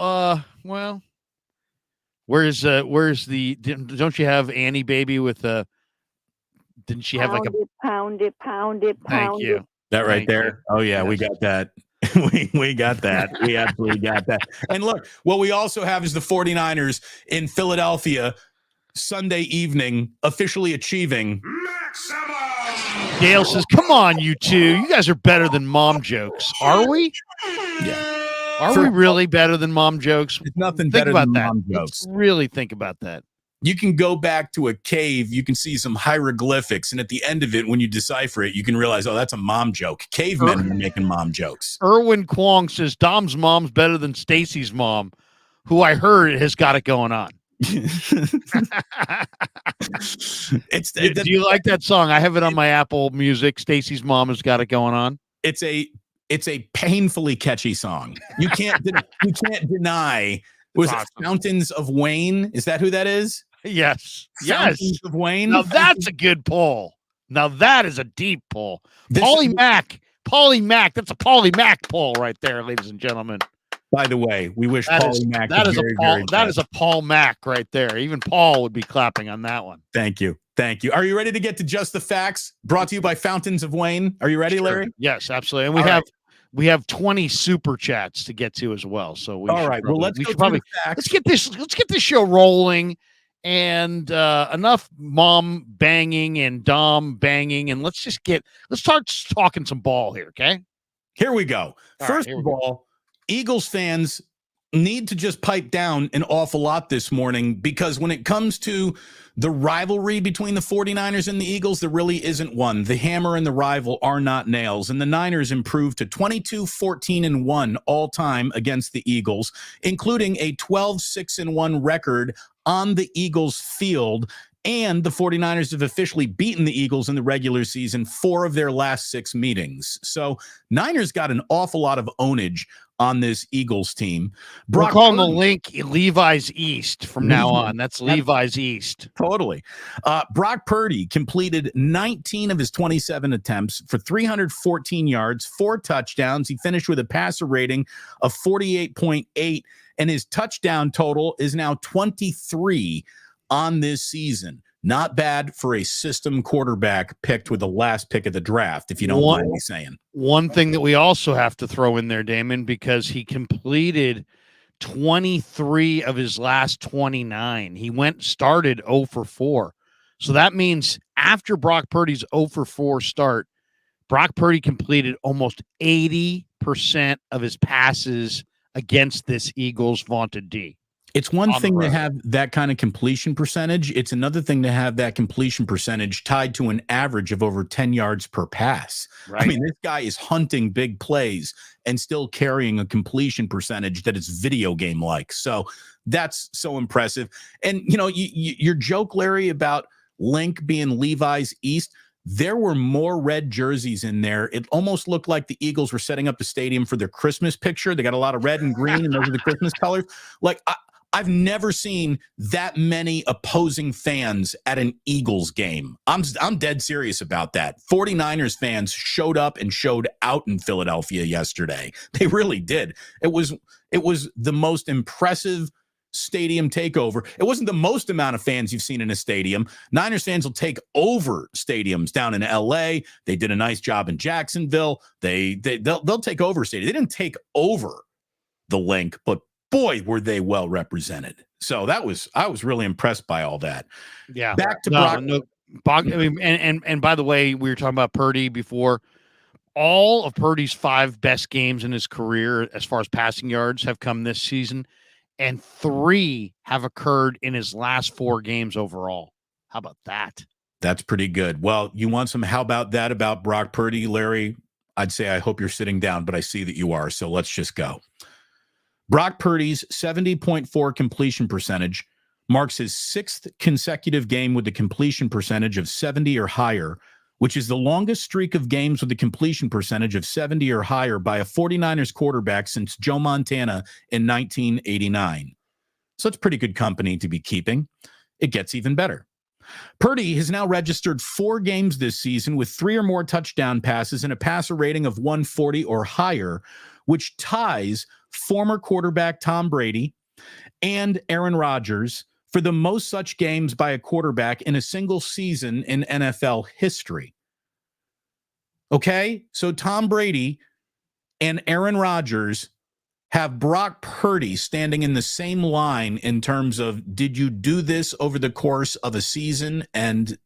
Well, where's the, don't you have Annie Baby with didn't she have like a pound it? Thank you. That right there. Oh yeah, yes. We got that. we got that. We absolutely got that. And look, what we also have is the 49ers in Philadelphia Sunday evening, officially achieving maximum. Gail says, "Come on, you two. You guys are better than mom jokes. Are we? Yeah. Are we really better than mom jokes? It's nothing better than mom jokes. Let's really think about that. You can go back to a cave, you can see some hieroglyphics, and at the end of it, when you decipher it, you can realize, oh, that's a mom joke. Cavemen were making mom jokes. Erwin Kwong says, Dom's mom's better than Stacy's mom, who I heard has got it going on. Do you like that song? I have it on my Apple Music. Stacy's mom has got it going on. It's a painfully catchy song. You can't deny. Was it Fountains of Wayne? Is that who that is? Yes. Fountains of Wayne. Now that's a good pull. Now that is a deep pull. Paulie Mac. That's a Paulie Mac pull right there, ladies and gentlemen. By the way, we wish Paulie Mac. That is a Paul Mac right there. Even Paul would be clapping on that one. Thank you. Are you ready to get to Just the Facts? Brought to you by Fountains of Wayne. Are you ready, Larry? Yes, absolutely. And we have 20 super chats to get to as well. So let's get this show rolling, and enough mom banging and Dom banging, and let's start talking some ball here. Okay, here we go. First of all, Eagles fans need to just pipe down an awful lot this morning, because when it comes to the rivalry between the 49ers and the Eagles, there really isn't one. The hammer and the rival are not nails, and the Niners improved to 22-14-1 all time against the Eagles, including a 12-6-1 record on the Eagles field. And the 49ers have officially beaten the Eagles in the regular season 4 of their last 6 meetings. So Niners got an awful lot of ownage on this Eagles team. We're calling the link Levi's East from now on. That's Levi's East. Totally. Brock Purdy completed 19 of his 27 attempts for 314 yards, 4 touchdowns. He finished with a passer rating of 48.8, and his touchdown total is now 23 on this season. Not bad for a system quarterback picked with the last pick of the draft, if you don't mind me saying. One thing that we also have to throw in there, Damon, because he completed 23 of his last 29. He started 0 for 4. So that means after Brock Purdy's 0 for 4 start, Brock Purdy completed almost 80% of his passes against this Eagles vaunted D. It's one thing to have that kind of completion percentage. It's another thing to have that completion percentage tied to an average of over 10 yards per pass. Right. I mean, this guy is hunting big plays and still carrying a completion percentage that is video game like. So that's so impressive. And, your joke, Larry, about Link being Levi's East, there were more red jerseys in there. It almost looked like the Eagles were setting up the stadium for their Christmas picture. They got a lot of red and green, and those are the Christmas colors. Like, I've never seen that many opposing fans at an Eagles game. I'm dead serious about that. 49ers fans showed up and showed out in Philadelphia yesterday. They really did. It was the most impressive stadium takeover. It wasn't the most amount of fans you've seen in a stadium. Niners fans will take over stadiums down in LA. They did a nice job in Jacksonville. They'll take over stadiums. They didn't take over the link, but boy, were they well represented. So I was really impressed by all that. Yeah. Back to Brock. I mean, and by the way, we were talking about Purdy before. All of Purdy's 5 best games in his career, as far as passing yards, have come this season, and 3 have occurred in his last 4 games overall. How about that? That's pretty good. Well, you want some how about that about Brock Purdy, Larry? I'd say I hope you're sitting down, but I see that you are, so let's just go. Brock Purdy's 70.4 completion percentage marks his 6th consecutive game with the completion percentage of 70 or higher, which is the longest streak of games with a completion percentage of 70 or higher by a 49ers quarterback since Joe Montana in 1989. So it's pretty good company to be keeping. It gets even better. Purdy has now registered 4 games this season with 3 or more touchdown passes and a passer rating of 140 or higher, which ties former quarterback Tom Brady and Aaron Rodgers for the most such games by a quarterback in a single season in NFL history. Okay, so Tom Brady and Aaron Rodgers have Brock Purdy standing in the same line in terms of, did you do this over the course of a season? And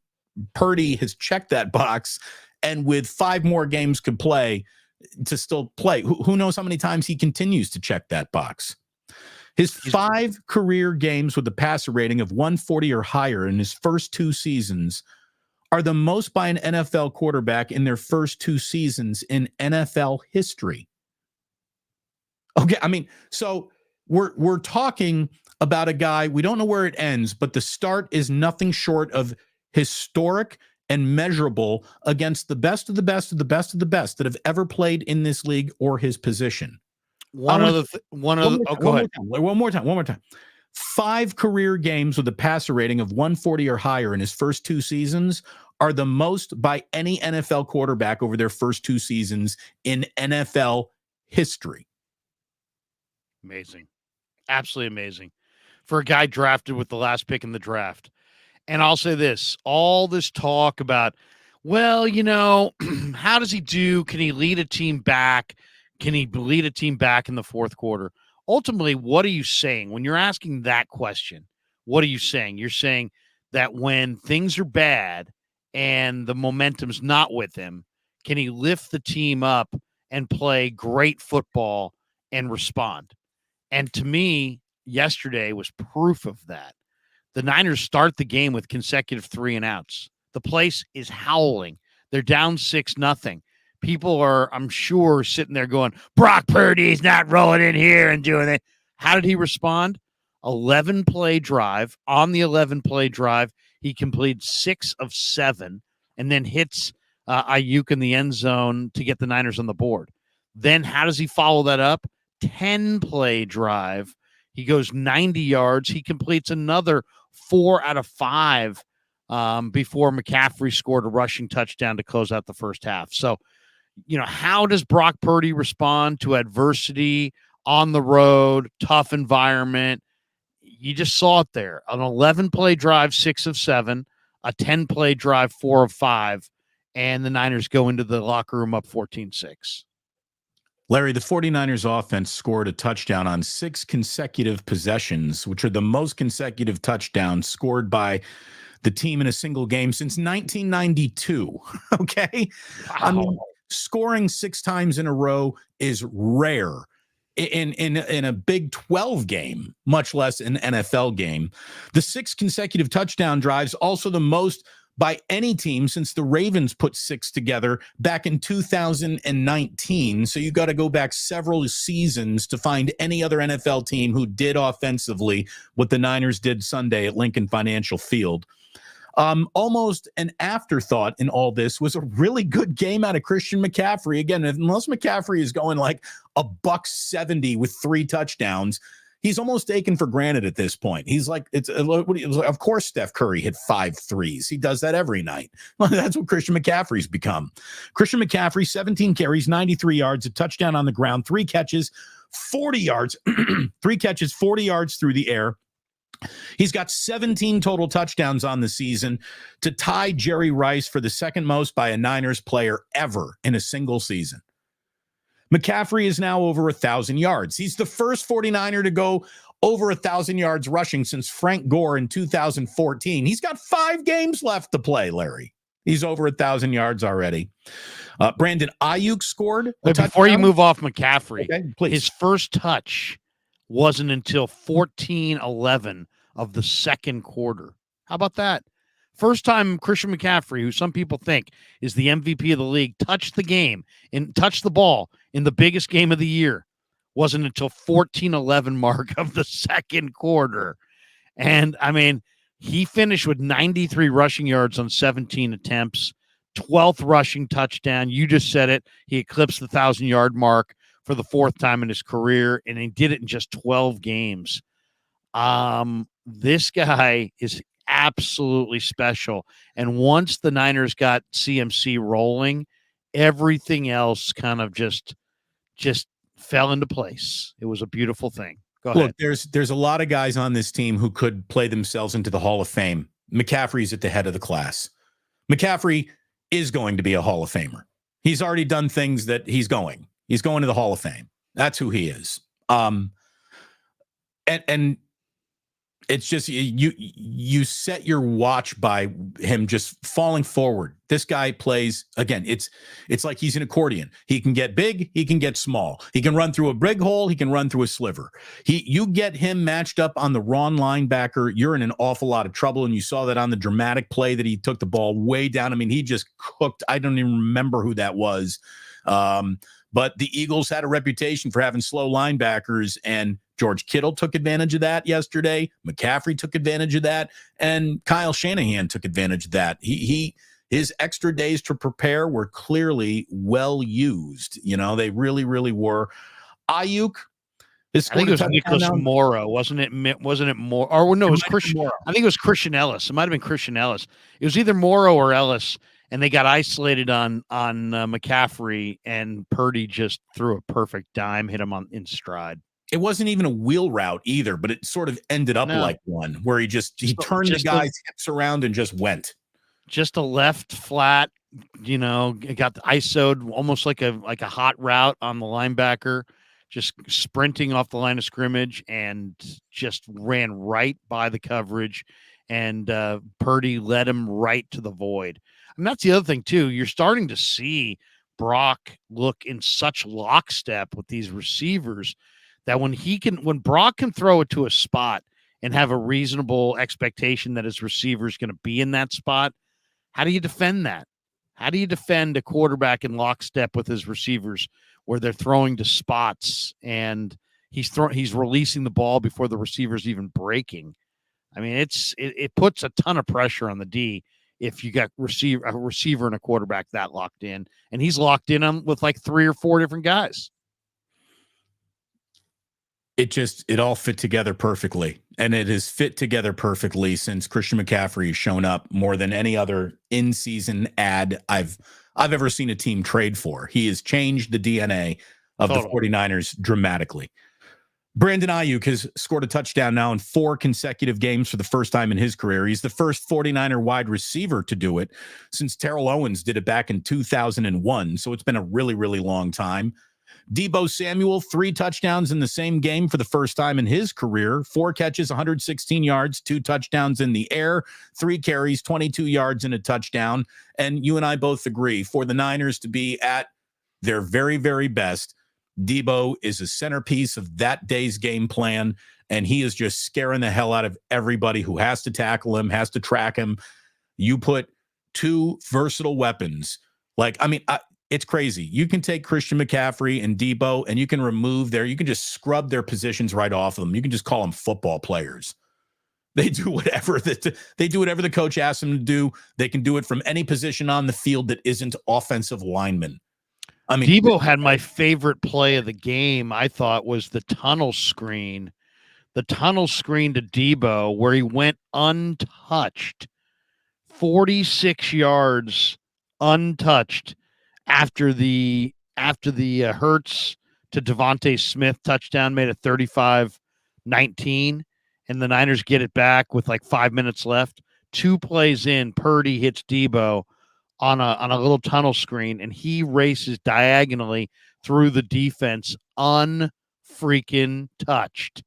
Purdy has checked that box, and with 5 more games to still play, who knows how many times he continues to check that box. His 5 career games with a passer rating of 140 or higher in his first 2 seasons are the most by an NFL quarterback in their first 2 seasons in NFL history. Okay, I mean, so we're talking about a guy, we don't know where it ends, but the start is nothing short of historic and measurable against the best of the best of the best of the best that have ever played in this league or his position. One more time. 5 career games with a passer rating of 140 or higher in his first 2 seasons are the most by any NFL quarterback over their first 2 seasons in NFL history. Amazing. Absolutely amazing. For a guy drafted with the last pick in the draft. And I'll say this, all this talk about, well, how does he do? Can he lead a team back? Can he lead a team back in the fourth quarter? Ultimately, what are you saying? When you're asking that question, what are you saying? You're saying that when things are bad and the momentum's not with him, can he lift the team up and play great football and respond? And to me, yesterday was proof of that. The Niners start the game with consecutive 3-and-outs. The place is howling. They're down 6-0. People are, I'm sure, sitting there going, Brock Purdy's not rolling in here and doing it. How did he respond? 11-play drive. On the 11-play drive, he completed 6 of 7 and then hits Ayuk in the end zone to get the Niners on the board. Then how does he follow that up? 10-play drive. He goes 90 yards. He completes another 4 out of 5 before McCaffrey scored a rushing touchdown to close out the first half. So, how does Brock Purdy respond to adversity on the road, tough environment? You just saw it there. An 11-play drive, 6 of 7, a 10-play drive, 4 of 5, and the Niners go into the locker room up 14-6. Larry, the 49ers offense scored a touchdown on 6 consecutive possessions, which are the most consecutive touchdowns scored by the team in a single game since 1992. Okay? Wow. I mean, scoring 6 times in a row is rare in a Big 12 game, much less an NFL game. The 6 consecutive touchdown drives, also the most by any team since the Ravens put 6 together back in 2019. So you got to go back several seasons to find any other NFL team who did offensively what the Niners did Sunday at Lincoln Financial Field. Almost an afterthought in all this was a really good game out of Christian McCaffrey. Again, unless McCaffrey is going like $170 with 3 touchdowns, he's almost taken for granted at this point. He's like, of course, Steph Curry hit 5 threes. He does that every night. That's what Christian McCaffrey's become. Christian McCaffrey, 17 carries, 93 yards, a touchdown on the ground, 3 catches 40 yards, 3 catches, 40 yards through the air. He's got 17 total touchdowns on the season to tie Jerry Rice for the second most by a Niners player ever in a single season. McCaffrey is now over 1,000 yards. He's the first 49er to go over 1,000 yards rushing since Frank Gore in 2014. He's got 5 games left to play, Larry. He's over 1,000 yards already. Brandon Ayuk scored. Before you move off McCaffrey, okay, please. His first touch wasn't until 14:11 of the second quarter. How about that? First time Christian McCaffrey, who some people think is the MVP of the league, touched the ball in the biggest game of the year, wasn't until 14:11 mark of the second quarter. And I mean, he finished with 93 rushing yards on 17 attempts, 12th rushing touchdown. You just said it. He eclipsed the 1,000-yard mark for the 4th time in his career, and he did it in just 12 games. This guy is absolutely special. And once the Niners got CMC rolling, everything else kind of just fell into place. It was a beautiful thing. Go ahead. Look, there's a lot of guys on this team who could play themselves into the Hall of Fame. McCaffrey's at the head of the class. McCaffrey is going to be a Hall of Famer. He's already done things that he's going to the Hall of Fame. That's who he is. And it's just you set your watch by him just falling forward. This guy plays, again, it's like he's an accordion. He can get big, he can get small. He can run through a big hole, he can run through a sliver. You get him matched up on the wrong linebacker, you're in an awful lot of trouble, and you saw that on the dramatic play that he took the ball way down. I mean, he just cooked. I don't even remember who that was. But the Eagles had a reputation for having slow linebackers, and George Kittle took advantage of that yesterday. McCaffrey took advantage of that, and Kyle Shanahan took advantage of that. His extra days to prepare were clearly well used. You know, they really, really were. Ayuk, I think it was Nicholas Morrow, wasn't it? Wasn't it Morrow? Or no, it was Christian. Morrow. I think it was Christian Ellis. It might have been Christian Ellis. It was either Morrow or Ellis, and they got isolated on McCaffrey, and Purdy just threw a perfect dime, hit him in stride. It wasn't even a wheel route either, but it sort of ended up like one where he turned the guy's hips around and just went. Just a left flat, it got the ISO'd almost like a hot route on the linebacker, just sprinting off the line of scrimmage and just ran right by the coverage. And Purdy led him right to the void. And that's the other thing too. You're starting to see Brock look in such lockstep with these receivers that when Brock can throw it to a spot and have a reasonable expectation that his receiver is going to be in that spot, how do you defend that? How do you defend a quarterback in lockstep with his receivers where they're throwing to spots and he's releasing the ball before the receiver's even breaking? I mean, it puts a ton of pressure on the D if you got a receiver and a quarterback that locked in, and he's locked in with like 3 or 4 different guys. It all fit together perfectly, and it has fit together perfectly since Christian McCaffrey has shown up more than any other in-season ad I've ever seen a team trade for. He has changed the DNA of the 49ers dramatically. Brandon Ayuk has scored a touchdown now in 4 consecutive games for the first time in his career. He's the first 49er wide receiver to do it since Terrell Owens did it back in 2001, so it's been a really, really long time. Deebo Samuel, 3 touchdowns in the same game for the first time in his career. 4 catches, 116 yards, 2 touchdowns in the air, 3 carries, 22 yards and a touchdown. And you and I both agree, for the Niners to be at their very, very best, Deebo is a centerpiece of that day's game plan, and he is just scaring the hell out of everybody who has to tackle him, has to track him. You put 2 versatile weapons. It's crazy. You can take Christian McCaffrey and Deebo, and you can you can just scrub their positions right off of them. You can just call them football players. They do whatever the coach asks them to do. They can do it from any position on the field that isn't offensive lineman. I mean, Deebo had my favorite play of the game, I thought, was the tunnel screen. The tunnel screen to Deebo where he went untouched, 46 yards untouched after the Hurts to Devontae Smith touchdown made it 35-19, and the Niners get it back with like 5 minutes left. 2 plays in, Purdy hits Deebo on a little tunnel screen, and he races diagonally through the defense unfreaking touched.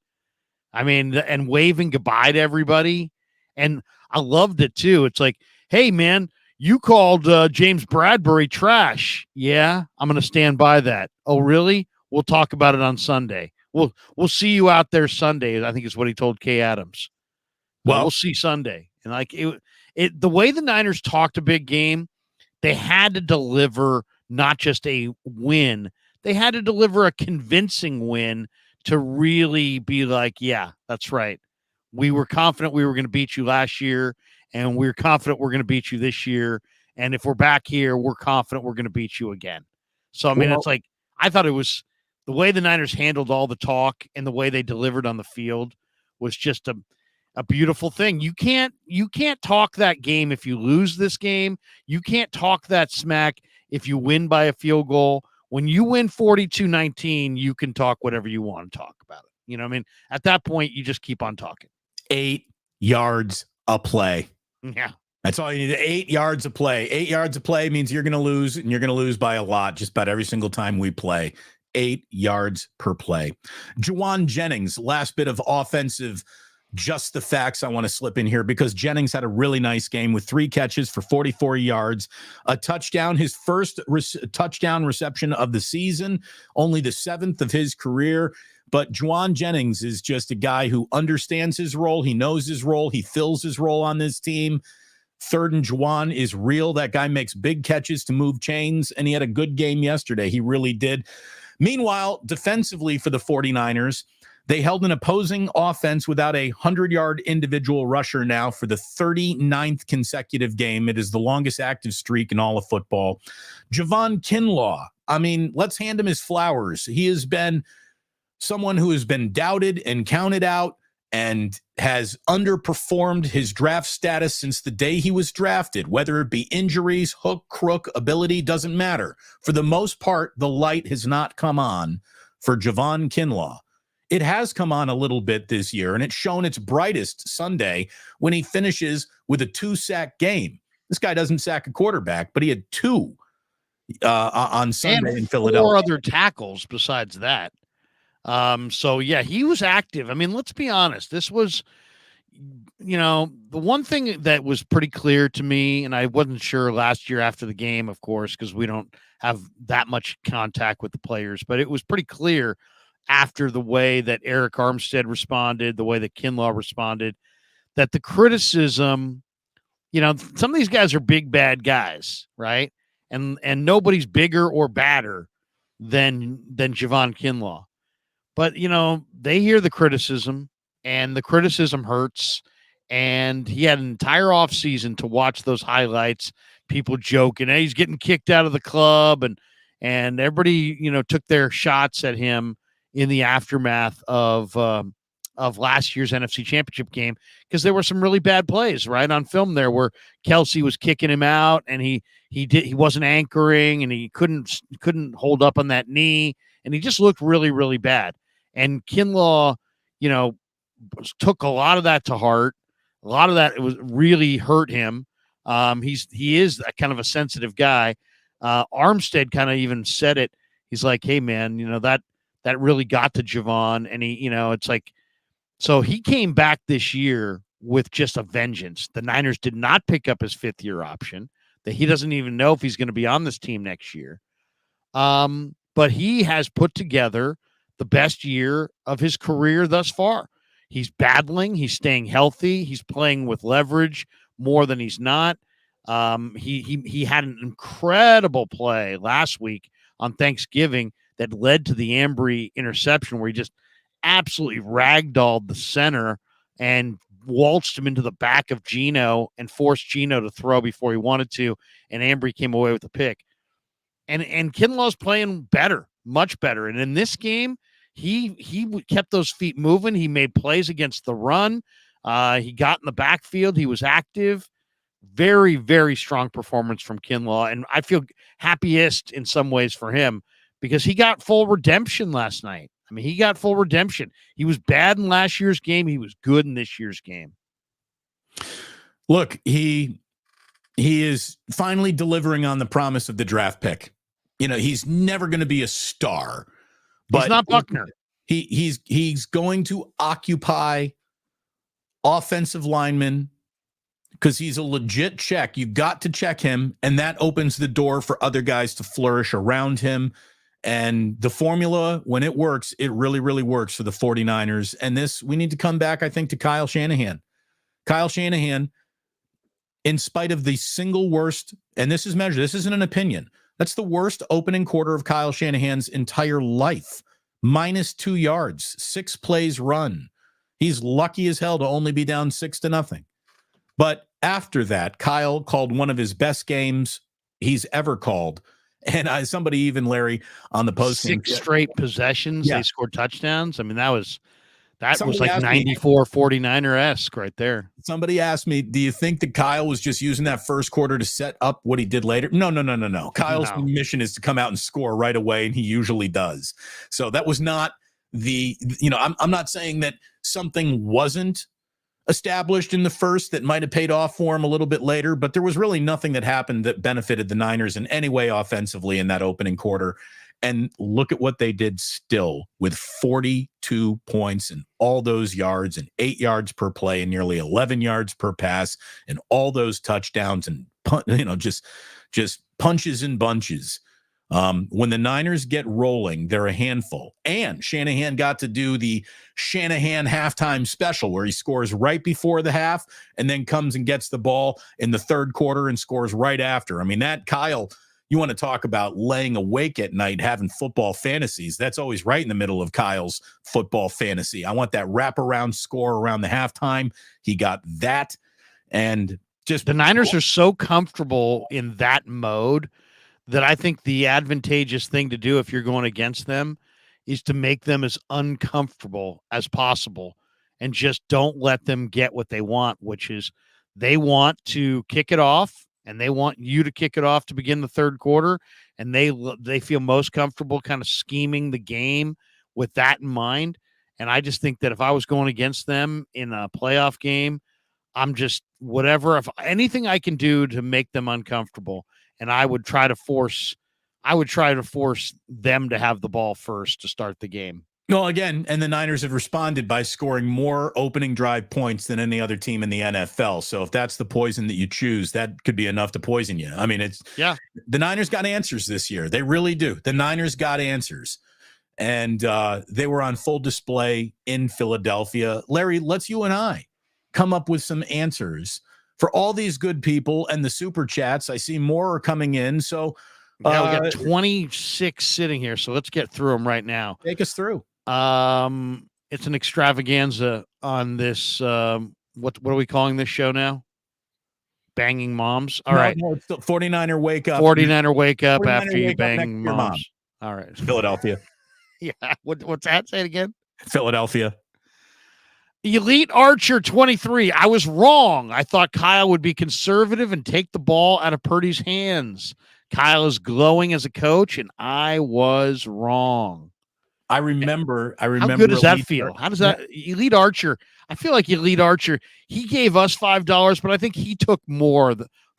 I mean, and waving goodbye to everybody. And I loved it too. It's like, hey, man, you called James Bradbury trash. Yeah, I'm going to stand by that. Oh, really? We'll talk about it on Sunday. We'll see you out there Sunday, I think is what he told Kay Adams. Well, we'll see Sunday. And like it the way the Niners talked a big game, they had to deliver not just a win, they had to deliver a convincing win to really be like, yeah, that's right. We were confident we were going to beat you last year, and we're confident we're going to beat you this year. And if we're back here, we're confident we're going to beat you again. So, I mean, it's like, I thought it was the way the Niners handled all the talk and the way they delivered on the field was just a beautiful thing. You can't talk that game if you lose this game. You can't talk that smack if you win by a field goal. When you win 42-19, you can talk whatever you want to talk about it. You know what I mean? At that point, you just keep on talking. 8 yards a play. Yeah. That's all you need. 8 yards a play. 8 yards a play means you're going to lose, and you're going to lose by a lot just about every single time we play. 8 yards per play. Juwan Jennings, last bit of offensive just the facts I want to slip in here, because Jennings had a really nice game with 3 catches for 44 yards, a touchdown, his first touchdown reception of the season, only the 7th of his career. But Juwan Jennings is just a guy who understands his role. He knows his role. He fills his role on this team. 3rd and Juwan is real. That guy makes big catches to move chains, and he had a good game yesterday. He really did. Meanwhile, defensively for the 49ers, they held an opposing offense without a 100-yard individual rusher now for the 39th consecutive game. It is the longest active streak in all of football. Javon Kinlaw, I mean, let's hand him his flowers. He has been someone who has been doubted and counted out and has underperformed his draft status since the day he was drafted. Whether it be injuries, hook, crook, ability, doesn't matter. For the most part, the light has not come on for Javon Kinlaw. It has come on a little bit this year, and it's shown its brightest Sunday when he finishes with a 2-sack game. This guy doesn't sack a quarterback, but he had 2 on Sunday in Philadelphia. 4 other tackles besides that. So, yeah, he was active. I mean, let's be honest. This was, the one thing that was pretty clear to me, and I wasn't sure last year after the game, of course, because we don't have that much contact with the players, but it was pretty clear after the way that Eric Armstead responded, the way that Kinlaw responded, that the criticism, some of these guys are big, bad guys, right? And nobody's bigger or badder than Javon Kinlaw. But, they hear the criticism, and the criticism hurts. And he had an entire offseason to watch those highlights, people joking, hey, he's getting kicked out of the club. And everybody, took their shots at him in the aftermath of last year's NFC Championship game, because there were some really bad plays right on film there where Kelsey was kicking him out, and he wasn't anchoring, and he couldn't hold up on that knee, and he just looked really, really bad. And Kinlaw, took a lot of that to heart. A lot of that, it was really hurt him. He is a kind of a sensitive guy. Armstead kind of even said it. He's like, hey man, that really got to Javon. And he, it's like, so he came back this year with just a vengeance. The Niners did not pick up his 5th-year option, that he doesn't even know if he's going to be on this team next year. But he has put together the best year of his career thus far. He's battling, he's staying healthy, he's playing with leverage more than he's not. He had an incredible play last week on Thanksgiving that led to the Ambry interception, where he just absolutely ragdolled the center and waltzed him into the back of Geno and forced Geno to throw before he wanted to, and Ambry came away with the pick. And Kinlaw's playing better, much better. And in this game, he kept those feet moving. He made plays against the run. He got in the backfield. He was active. Very, very strong performance from Kinlaw. And I feel happiest in some ways for him, because he got full redemption last night. I mean, he got full redemption. He was bad in last year's game. He was good in this year's game. Look, he is finally delivering on the promise of the draft pick. He's never going to be a star, but he's not Buckner. He's going to occupy offensive linemen because he's a legit check. You've got to check him, and that opens the door for other guys to flourish around him. And the formula, when it works, it really, really works for the 49ers. And we need to come back, I think, to Kyle Shanahan. Kyle Shanahan, in spite of the single worst, and this is measured, this isn't an opinion, that's the worst opening quarter of Kyle Shanahan's entire life. -2 yards, 6 plays run. He's lucky as hell to only be down 6-0. But after that, Kyle called one of his best games he's ever called. And somebody even, Larry, on the post 6 straight possessions, they scored touchdowns. I mean, that was like 94 49er-esque right there. Somebody asked me, do you think that Kyle was just using that first quarter to set up what he did later? No. Kyle's mission is to come out and score right away, and he usually does. So that was not I'm not saying that something wasn't established in the first that might have paid off for him a little bit later, but there was really nothing that happened that benefited the Niners in any way offensively in that opening quarter. And look at what they did still with 42 points and all those yards and 8 yards per play and nearly 11 yards per pass and all those touchdowns and just punches and bunches. When the Niners get rolling, they're a handful. And Shanahan got to do the Shanahan halftime special where he scores right before the half and then comes and gets the ball in the third quarter and scores right after. I mean, that Kyle, you want to talk about laying awake at night, having football fantasies. That's always right in the middle of Kyle's football fantasy. I want that wraparound score around the halftime. He got that. And just the Niners are so comfortable in that mode that I think the advantageous thing to do if you're going against them is to make them as uncomfortable as possible and just don't let them get what they want, which is they want to kick it off and they want you to kick it off to begin the third quarter. And they feel most comfortable kind of scheming the game with that in mind. And I just think that if I was going against them in a playoff game, I'm just if anything I can do to make them uncomfortable. And I would try to force them to have the ball first to start the game. No, again, and the Niners have responded by scoring more opening drive points than any other team in the NFL. So if that's the poison that you choose, that could be enough to poison you. I mean, the Niners got answers this year. They really do. The Niners got answers. And they were on full display in Philadelphia. Larry, let's you and I come up with some answers for all these good people and the super chats. I see more are coming in. So we got 26 sitting here. So let's get through them right now. Take us through. It's an extravaganza on this. What are we calling this show now? Banging Moms. All right. No, it's the 49er wake up. 49er wake up 49er after you wake up bang next to your moms. mom. All right. Philadelphia. Yeah. What's that? Say it again. Philadelphia. Elite Archer 23. I was wrong. I thought Kyle would be conservative and take the ball out of Purdy's hands. Kyle is glowing as a coach, and I was wrong. I remember. How good does that feel? How does that Elite Archer? I feel like Elite Archer, he gave us $5, but I think he took more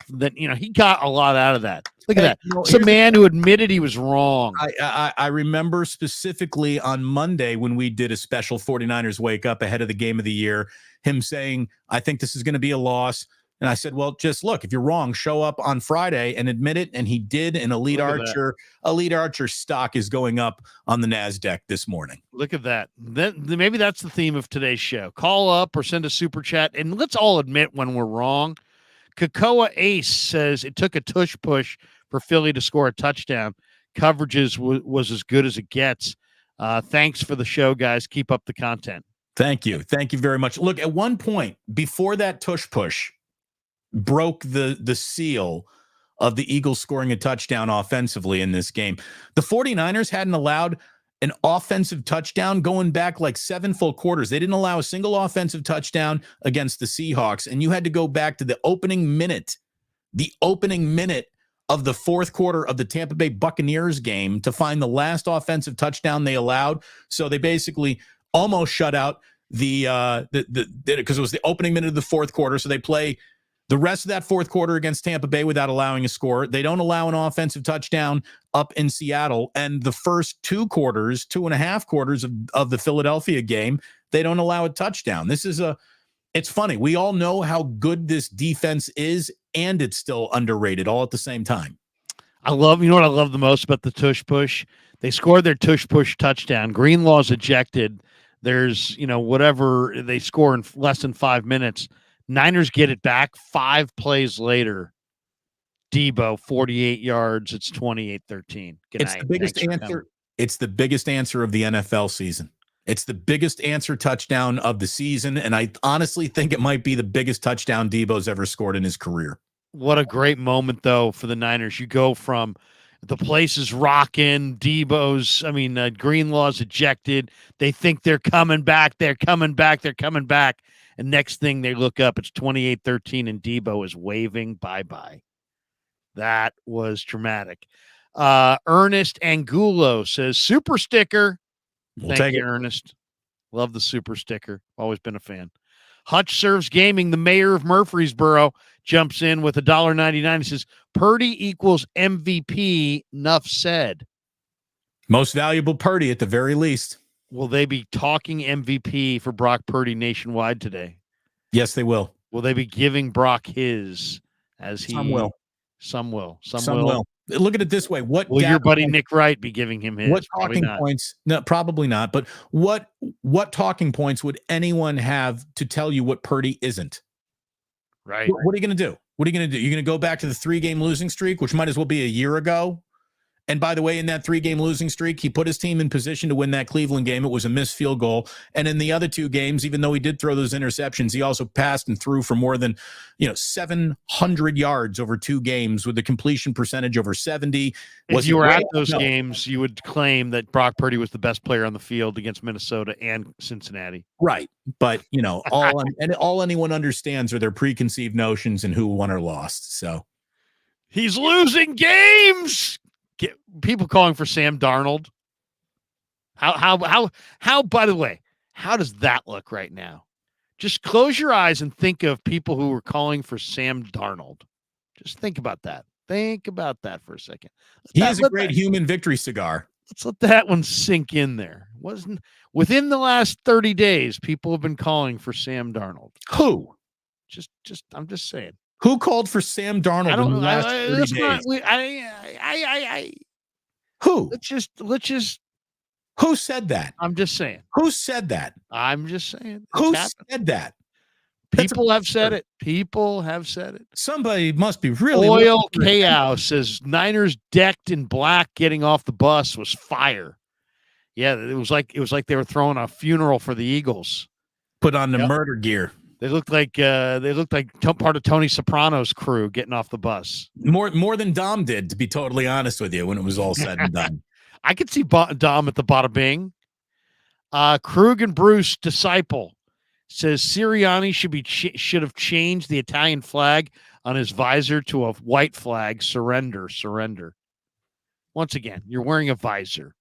than he got a lot out of that. Look at that. It's a man who admitted he was wrong. I remember specifically on Monday when we did a special 49ers wake up ahead of the game of the year, him saying, I think this is going to be a loss. And I said, well, just look, if you're wrong, show up on Friday and admit it. And he did. And Elite Archer stock is going up on the NASDAQ this morning. Look at that. Maybe that's the theme of today's show. Call up or send a super chat. And let's all admit when we're wrong. Kakoa Ace says it took a tush push for Philly to score a touchdown. Coverages was as good as it gets. Thanks for the show, guys. Keep up the content. Thank you. Thank you very much. Look, at one point before that tush push broke the seal of the Eagles scoring a touchdown offensively in this game, the 49ers hadn't allowed an offensive touchdown going back like 7 full quarters. They didn't allow a single offensive touchdown against the Seahawks. And you had to go back to the opening minute of the fourth quarter of the Tampa Bay Buccaneers game to find the last offensive touchdown they allowed. So they basically almost shut out because it was the opening minute of the fourth quarter. So they play the rest of that fourth quarter against Tampa Bay without allowing a score. They don't allow an offensive touchdown up in Seattle. And the first 2.5 quarters of the Philadelphia game, they don't allow a touchdown. It's funny. We all know how good this defense is, and it's still underrated all at the same time. You know what I love the most about the tush push? They scored their tush push touchdown. Greenlaw's ejected. There's, whatever they score in less than 5 minutes. Niners get it back 5 plays later. Deebo, 48 yards. It's 28-13. It's the biggest answer. It's the biggest answer of the NFL season. It's the biggest answer touchdown of the season, and I honestly think it might be the biggest touchdown Deebo's ever scored in his career. What a great moment, though, for the Niners. You go from the place is rocking, Greenlaw's ejected. They think they're coming back. They're coming back. And next thing they look up, it's 28-13, and Deebo is waving bye-bye. That was dramatic. Ernest Angulo says, super sticker. We'll Thank you, Ernest. Love the super sticker. Always been a fan. Hutch Serves Gaming, the mayor of Murfreesboro, jumps in with $1.99. He says, Purdy equals MVP, enough said. Most valuable Purdy at the very least. Will they be talking MVP for Brock Purdy nationwide today? Yes, they will. Will they be giving Brock his as he? Some will. Some will. Look at it this way. What will your buddy Nick Wright be giving him his? What talking points? No, probably not. But what talking points would anyone have to tell you what Purdy isn't? Right. What are you going to do? You're going to go back to the 3-game losing streak, which might as well be a year ago. And by the way, in that 3-game losing streak, he put his team in position to win that Cleveland game. It was a missed field goal. And in the other 2 games, even though he did throw those interceptions, he also passed and threw for more than 700 yards over 2 games with a completion percentage over 70. If you were at those games, you would claim that Brock Purdy was the best player on the field against Minnesota and Cincinnati. Right. But, all anyone understands are their preconceived notions and who won or lost. So he's losing games. People calling for Sam Darnold. How, by the way, how does that look right now? Just close your eyes and think of people who were calling for Sam Darnold. Just think about that. Think about that for a second. He is a great human victory cigar. Let's let that one sink in there. Wasn't within the last 30 days, people have been calling for Sam Darnold. Who? I'm just saying. Who called for Sam Darnold in the last 30 days? Who? Let's just. Who said that? I'm just saying. Who said that? I'm just saying. Who said that? People have said it. People have said it. Somebody must be really. Oil Chaos says Niners decked in black getting off the bus was fire. Yeah, it was like they were throwing a funeral for the Eagles. Put on the murder gear. They looked like part of Tony Soprano's crew getting off the bus. More than Dom did, to be totally honest with you, when it was all said and done. I could see Dom at the bada bing. Krug and Bruce Disciple says Sirianni should have changed the Italian flag on his visor to a white flag. Surrender. Once again, you're wearing a visor.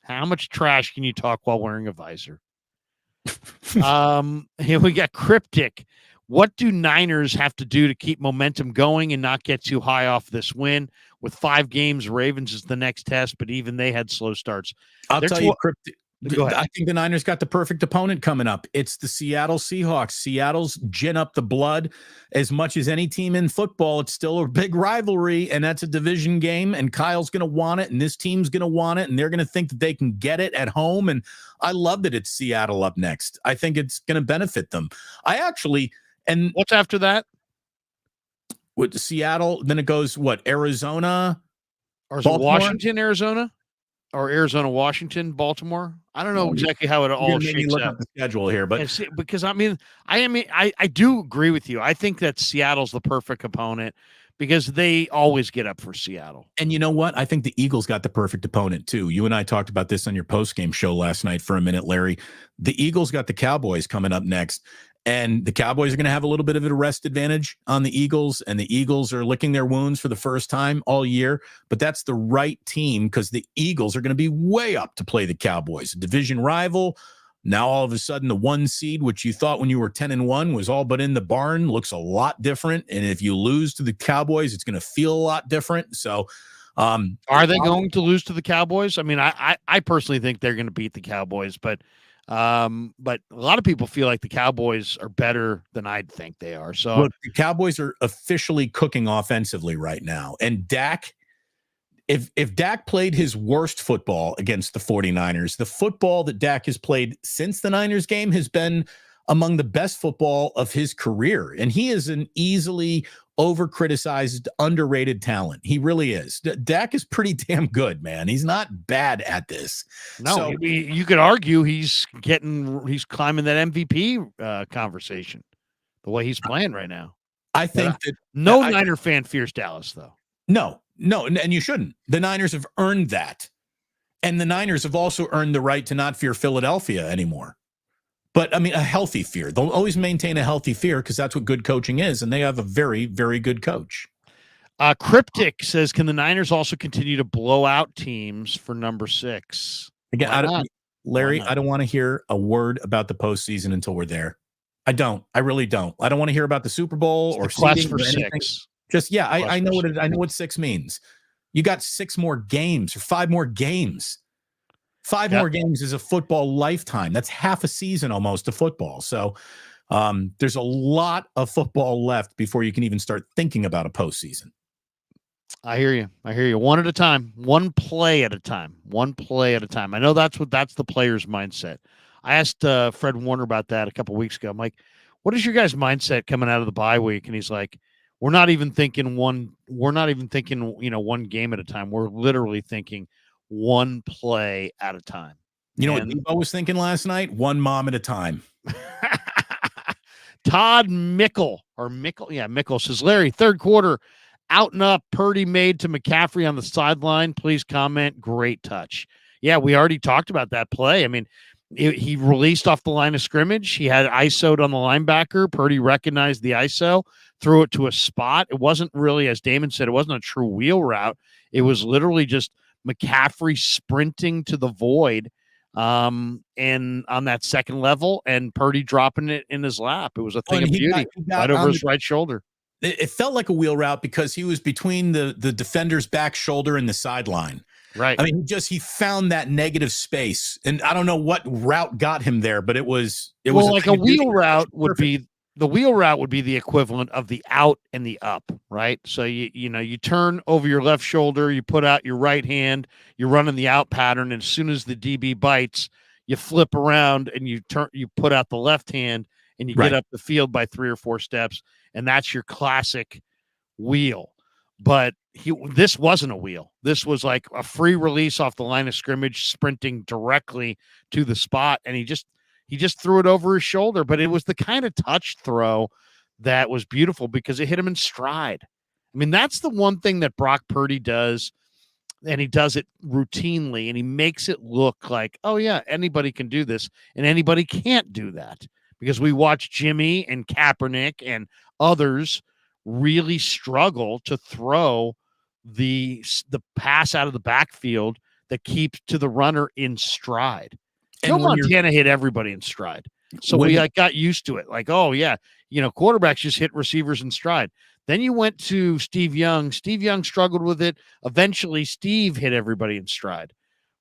How much trash can you talk while wearing a visor? Here we got Cryptic. What do Niners have to do to keep momentum going and not get too high off this win? With 5 games, Ravens is the next test, but even they had slow starts. I'll tell you, Cryptic. Go ahead. I think the Niners got the perfect opponent coming up. It's the Seattle Seahawks. Seattle's gin up the blood as much as any team in football. It's still a big rivalry, and that's a division game, and Kyle's going to want it, and this team's going to want it, and they're going to think that they can get it at home, and I love that it's Seattle up next. I think it's going to benefit them. And what's after that? With Seattle, then it goes, Arizona? Or is it Washington, Arizona? Or Arizona, Washington, Baltimore? I don't know exactly how it all shakes look out. Up the schedule here, but because I do agree with you. I think that Seattle's the perfect opponent because they always get up for Seattle. And you know what? I think the Eagles got the perfect opponent too. You and I talked about this on your postgame show last night for a minute, Larry. The Eagles got the Cowboys coming up next. And the Cowboys are going to have a little bit of a rest advantage on the Eagles, and the Eagles are licking their wounds for the first time all year. But that's the right team because the Eagles are going to be way up to play the Cowboys, a division rival. Now, all of a sudden, the 1 seed, which you thought when you were 10-1 was all but in the barn, looks a lot different. And if you lose to the Cowboys, it's going to feel a lot different. So, are they going to lose to the Cowboys? I mean, I personally think they're going to beat the Cowboys, but a lot of people feel like the Cowboys are better than I think they are. So look, the Cowboys are officially cooking offensively right now. And Dak, if Dak played his worst football against the 49ers, the football that Dak has played since the Niners game has been among the best football of his career. And he is an easily over-criticized, underrated talent. He really is. Dak is pretty damn good, man. He's not bad at this. No, So, you could argue he's climbing that MVP conversation the way he's playing right now. I think that no Niner fan fears Dallas, though. No, and you shouldn't. The Niners have earned that. And the Niners have also earned the right to not fear Philadelphia anymore. But, I mean, a healthy fear. They'll always maintain a healthy fear because that's what good coaching is, and they have a very, very good coach. Cryptic says, can the Niners also continue to blow out teams for number 6? Again, Larry, I don't want to hear a word about the postseason until we're there. I don't. I really don't. I don't want to hear about the Super Bowl or quest for anything. 6. Just, I know what I know what 6 means. You got 6 more games or 5 more games. 5 more games is a football lifetime. That's half a season almost of football. So there's a lot of football left before you can even start thinking about a postseason. I hear you. One at a time. One play at a time. I know that's the player's mindset. I asked Fred Warner about that a couple weeks ago. I'm like, what is your guys' mindset coming out of the bye week? And he's like, we're not even thinking one game at a time. We're literally thinking one play at a time. You know what Deebo was thinking last night? One mom at a time. Todd Mickle says, Larry, third quarter, out and up, Purdy made to McCaffrey on the sideline. Please comment. Great touch. Yeah, we already talked about that play. I mean, he released off the line of scrimmage. He had ISO'd on the linebacker. Purdy recognized the ISO, threw it to a spot. It wasn't really, as Damon said, it wasn't a true wheel route. It was literally just McCaffrey sprinting to the void and on that second level, and Purdy dropping it in his lap. It was a thing of beauty right over his right shoulder. It felt like a wheel route because he was between the defender's back shoulder and the sideline. Right. I mean, he found that negative space, and I don't know what route got him there, but it was like a wheel route would be. The wheel route would be the equivalent of the out and the up, right? So you turn over your left shoulder, you put out your right hand, you're running the out pattern, and as soon as the DB bites, you flip around and you put out the left hand and you get up the field by 3 or 4 steps, and that's your classic wheel. But this wasn't a wheel. This was like a free release off the line of scrimmage, sprinting directly to the spot, and he just threw it over his shoulder. But it was the kind of touch throw that was beautiful because it hit him in stride. I mean, that's the one thing that Brock Purdy does, and he does it routinely, and he makes it look like, oh, yeah, anybody can do this, and anybody can't do that. Because we watch Jimmy and Kaepernick and others really struggle to throw the pass out of the backfield that keeps to the runner in stride. Joe Montana hit everybody in stride. So we got used to it. Like, oh, yeah, quarterbacks just hit receivers in stride. Then you went to Steve Young. Steve Young struggled with it. Eventually, Steve hit everybody in stride.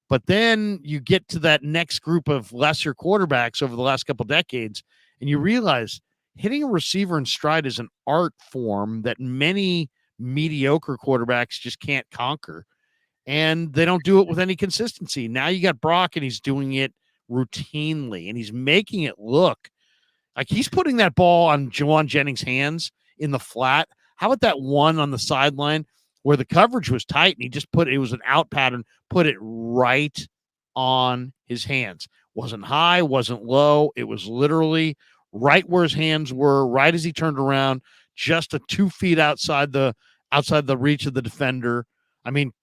But then you get to that next group of lesser quarterbacks over the last couple decades, and you realize hitting a receiver in stride is an art form that many mediocre quarterbacks just can't conquer. And they don't do it with any consistency. Now you got Brock, and he's doing it routinely, and he's making it look like he's putting that ball on Juwan Jennings' hands in the flat. How about that one on the sideline where the coverage was tight, and he just it was an out pattern, put it right on his hands. Wasn't high, wasn't low. It was literally right where his hands were, right as he turned around, just 2 feet outside the reach of the defender. I mean,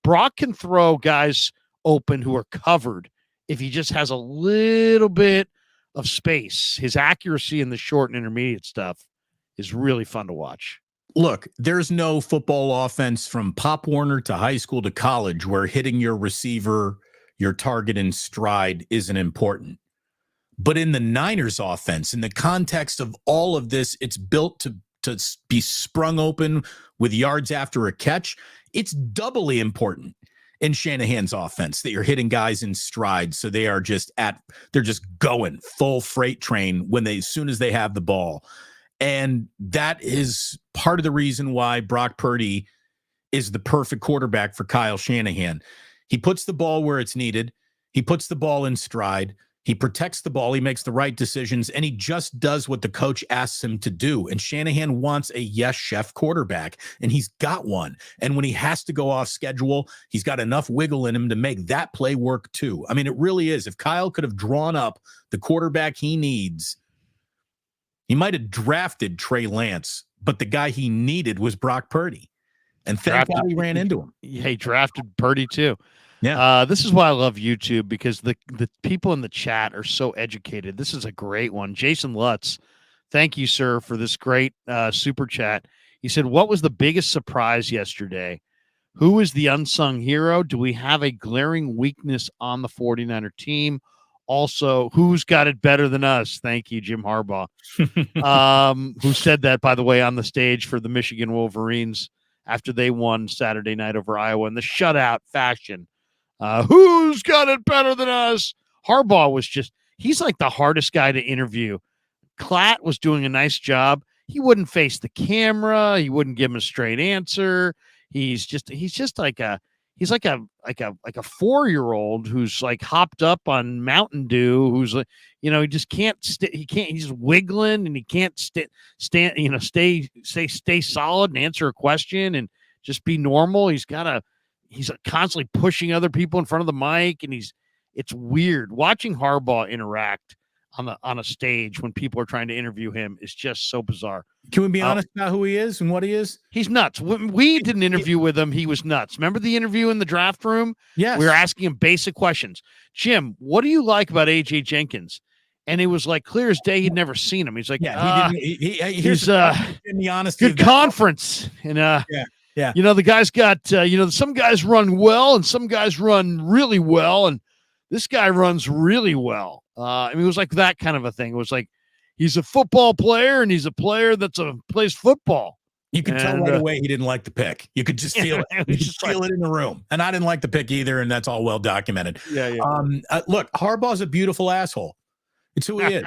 Brock can throw guys open who are covered if he just has a little bit of space. His accuracy in the short and intermediate stuff is really fun to watch. Look, there's no football offense from Pop Warner to high school to college where hitting your receiver, your target in stride isn't important. But in the Niners offense, in the context of all of this, it's built to be sprung open with yards after a catch. It's doubly important in Shanahan's offense that you're hitting guys in stride. So they're just going full freight train as soon as they have the ball. And that is part of the reason why Brock Purdy is the perfect quarterback for Kyle Shanahan. He puts the ball where it's needed. He puts the ball in stride. He protects the ball. He makes the right decisions, and he just does what the coach asks him to do. And Shanahan wants a yes chef quarterback, and he's got one. And when he has to go off schedule, he's got enough wiggle in him to make that play work too. I mean, it really is. If Kyle could have drawn up the quarterback he needs, he might have drafted Trey Lance, but the guy he needed was Brock Purdy. And thank God he ran into him. Yeah, he drafted Purdy too. Yeah. This is why I love YouTube, because the people in the chat are so educated. This is a great one. Jason Lutz, thank you, sir, for this great super chat. He said, what was the biggest surprise yesterday? Who is the unsung hero? Do we have a glaring weakness on the 49er team? Also, who's got it better than us? Thank you, Jim Harbaugh, who said that, by the way, on the stage for the Michigan Wolverines after they won Saturday night over Iowa in the shutout fashion. Who's got it better than us? Harbaugh was he's like the hardest guy to interview. Klatt was doing a nice job. He wouldn't face the camera. He wouldn't give him a straight answer. He's like a 4-year-old who's like hopped up on Mountain Dew, who's like, he just can't he's just wiggling, and he can't stay solid and answer a question and just be normal. He's constantly pushing other people in front of the mic, and it's weird watching Harbaugh interact on a stage when people are trying to interview him. Is just so bizarre. Can we be honest about who he is and what he is? He's nuts. When we did an interview with him, he was nuts. Remember the interview in the draft room? Yes. We were asking him basic questions. Jim, what do you like about AJ Jenkins? And it was like clear as day. He'd never seen him. He's like, he's in the honesty. Good conference. And yeah. The guy's got, some guys run well and some guys run really well. And this guy runs really well. It was like that kind of a thing. It was like, he's a football player, and he's a player plays football. You could tell right away he didn't like the pick. You could just feel it. You could feel it in the room. And I didn't like the pick either, and that's all well documented. Yeah. Look, Harbaugh's a beautiful asshole. It's who he is.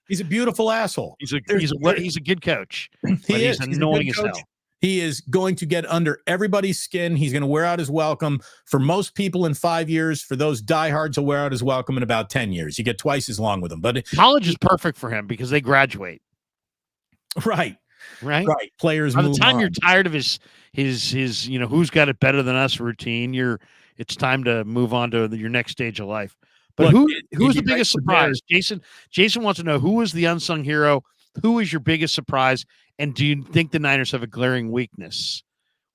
He's a beautiful asshole. He's a good coach. He's annoying as hell. He is going to get under everybody's skin. He's going to wear out his welcome. For most people in 5 years, for those diehards, he'll wear out his welcome in about 10 years. You get twice as long with him. But college is perfect for him because they graduate. Right. Players. By the time you're tired of his who's got it better than us routine, it's time to move on to your next stage of life. But who's the biggest surprise? Jason wants to know, who is the unsung hero? Who is your biggest surprise? And do you think the Niners have a glaring weakness?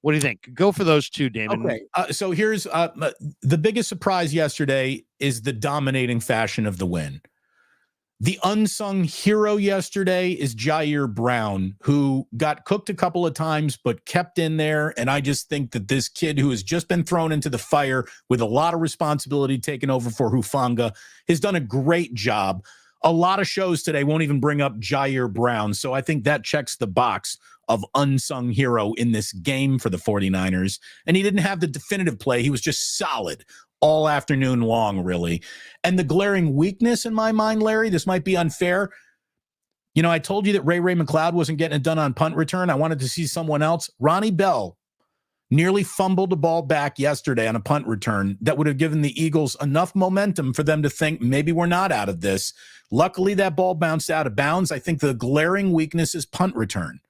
What do you think? Go for those two, Damon. Okay. So here's the biggest surprise yesterday is the dominating fashion of the win. The unsung hero yesterday is Jair Brown, who got cooked a couple of times, but kept in there. And I just think that this kid who has just been thrown into the fire with a lot of responsibility taken over for Hufanga has done a great job. A lot of shows today won't even bring up Jair Brown. So I think that checks the box of unsung hero in this game for the 49ers. And he didn't have the definitive play. He was just solid all afternoon long, really. And the glaring weakness in my mind, Larry, this might be unfair. I told you that Ray McLeod wasn't getting it done on punt return. I wanted to see someone else. Ronnie Bell nearly fumbled the ball back yesterday on a punt return that would have given the Eagles enough momentum for them to think maybe we're not out of this. Luckily, that ball bounced out of bounds. I think the glaring weakness is punt return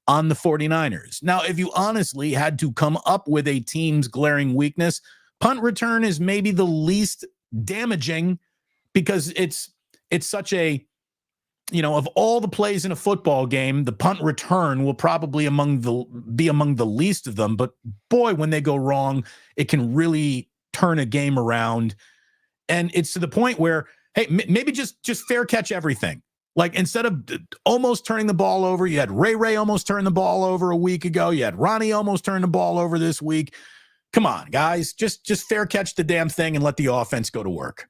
on the 49ers. Now, if you honestly had to come up with a team's glaring weakness, punt return is maybe the least damaging because it's such a, of all the plays in a football game, the punt return will probably be among the least of them. But boy, when they go wrong, it can really turn a game around. And it's to the point where Hey, maybe just fair catch everything. Like, instead of almost turning the ball over, you had Ray almost turn the ball over a week ago. You had Ronnie almost turn the ball over this week. Come on, guys. Just fair catch the damn thing and let the offense go to work.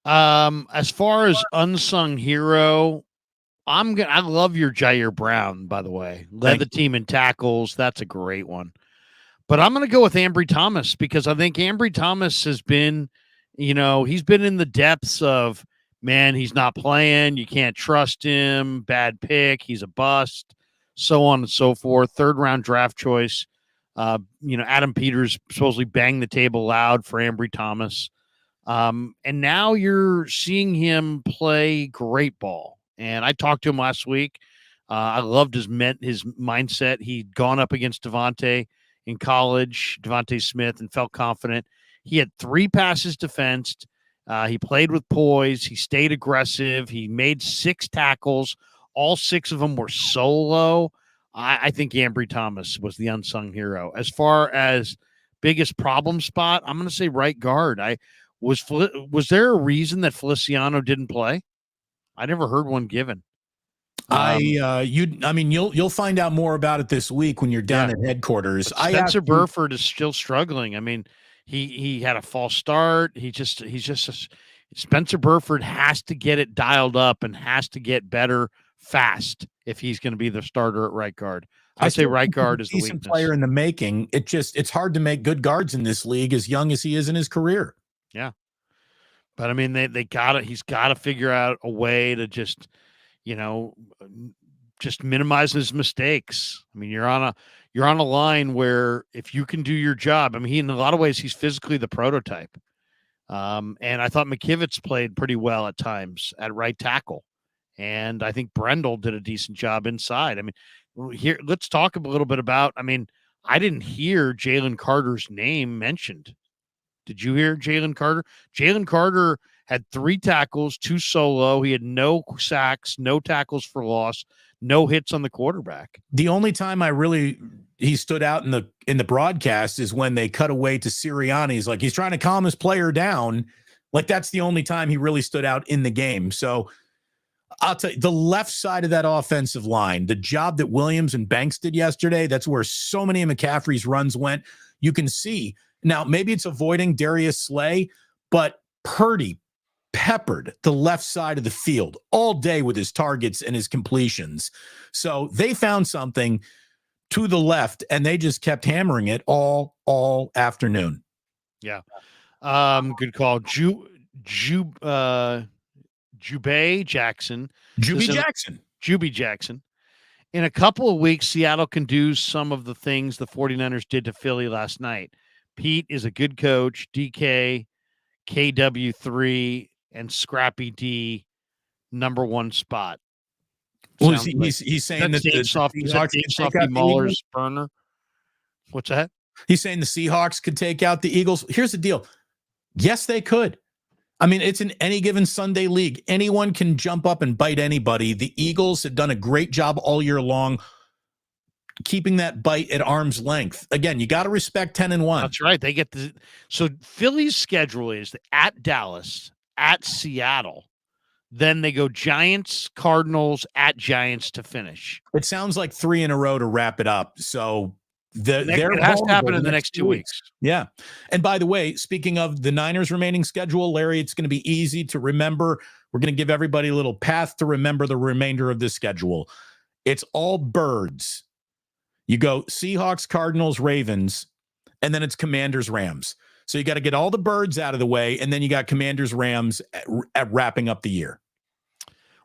As far as unsung hero, I love your Jair Brown, by the way. Led the team in tackles. That's a great one. But I'm going to go with Ambry Thomas, because I think Ambry Thomas has been, he's been in the depths of, man, he's not playing. You can't trust him. Bad pick. He's a bust. So on and so forth. 3rd round draft choice. Adam Peters supposedly banged the table loud for Ambry Thomas. And now you're seeing him play great ball. And I talked to him last week. I loved his mindset. He'd gone up against Devontae in college, Devontae Smith, and felt confident. He had 3 passes defensed. He played with poise. He stayed aggressive. He made 6 tackles. All 6 of them were solo. I think Ambry Thomas was the unsung hero. As far as biggest problem spot, I'm going to say right guard. Was there a reason that Feliciano didn't play? I never heard one given. You'll find out more about it this week when you're down at headquarters. Spencer Burford is still struggling. I mean, he had a false start. Spencer Burford has to get it dialed up and has to get better fast if he's going to be the starter at right guard. I say right guard is the decent weakness. Player in the making. It's hard to make good guards in this league as young as he is in his career. Yeah. But I mean, he's got to figure out a way to just minimize his mistakes. I mean, you're on a line where if you can do your job, I mean, in a lot of ways, he's physically the prototype. And I thought McKivitz played pretty well at times at right tackle. And I think Brendel did a decent job inside. I mean, here, let's talk a little bit about, I didn't hear Jalen Carter's name mentioned. Did you hear Jalen Carter? Jalen Carter had 3 tackles, 2 solo. He had no sacks, no tackles for loss, no hits on the quarterback. The only time he stood out in the broadcast is when they cut away to Sirianni. He's like, he's trying to calm his player down. Like, that's the only time he really stood out in the game. So I'll tell you, the left side of that offensive line, the job that Williams and Banks did yesterday, that's where so many of McCaffrey's runs went. You can see. Now, maybe it's avoiding Darius Slay, but Purdy peppered the left side of the field all day with his targets and his completions. So they found something to the left, and they just kept hammering it all afternoon. Yeah. Good call. Juby Jackson. In a couple of weeks, Seattle can do some of the things the 49ers did to Philly last night. Pete is a good coach. DK, KW3, and Scrappy D, number 1 spot. Well, he's saying that Dave Softy Mahler's burner. What's that? He's saying the Seahawks could take out the Eagles. Here's the deal. Yes, they could. I mean, it's in any given Sunday league. Anyone can jump up and bite anybody. The Eagles have done a great job all year long keeping that bite at arm's length. Again, you got to respect 10-1. That's right. They get so Philly's schedule is at Dallas, at Seattle. Then they go Giants, Cardinals, at Giants to finish. It sounds like 3 in a row to wrap it up. So it has to happen in the next 2 weeks. Yeah. And by the way, speaking of the Niners' remaining schedule, Larry, it's going to be easy to remember. We're going to give everybody a little path to remember the remainder of this schedule. It's all birds. You go Seahawks, Cardinals, Ravens, and then it's Commanders, Rams. So you got to get all the birds out of the way, and then you got Commanders, Rams at wrapping up the year.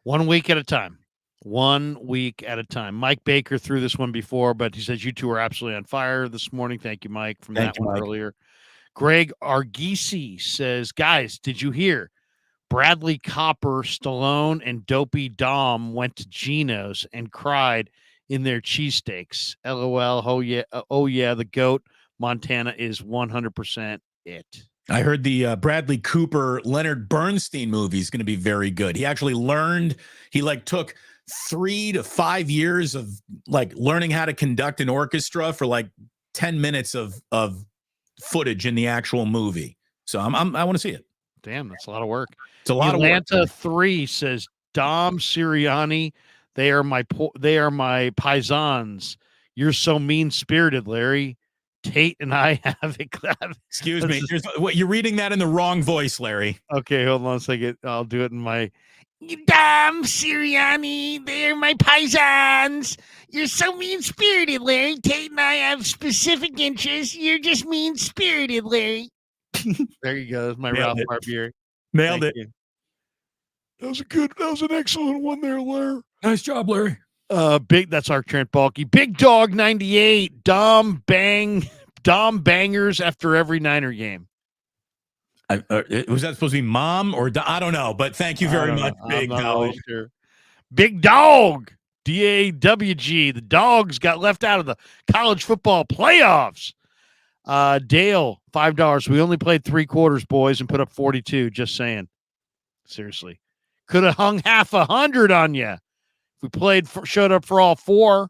1 week at a time. 1 week at a time. Mike Baker threw this one before, but he says you two are absolutely on fire this morning. Thank you, Mike, from that one earlier. Greg Argisi says, guys, did you hear? Bradley Copper, Stallone, and Dopey Dom went to Geno's and cried in their cheesesteaks. LOL. Oh yeah, the GOAT. Montana is 100% it. I heard the Bradley Cooper, Leonard Bernstein movie is going to be very good. He actually took 3 to 5 years of learning how to conduct an orchestra for 10 minutes of footage in the actual movie. So I want to see it. Damn, that's a lot of work. It's a lot of work. Atlanta 3 says Dom Sirianni. They are my paisans. You're so mean-spirited, Larry. Tate and I have it. Excuse me. You're reading that in the wrong voice, Larry. Okay, hold on a second. I'll do it in my Dom Sirianni. They're my paisans. You're so mean-spirited, Larry. Tate and I have specific interests. You're just mean-spirited, Larry. There you go. That's my Ralph Barbieri. Nailed it. You. That was an excellent one there, Larry. Nice job, Larry. That's our Trent Baalke. Big Dog 98. Dom bangers after every Niner game. Was that supposed to be mom or I don't know, but thank you very much, Big Dog. Sure. Big Dog. DAWG. The Dogs got left out of the college football playoffs. Dale, $5. We only played 3 quarters, boys, and put up 42. Just saying. Seriously. Could have hung half 100 on you. If we showed up for all 4.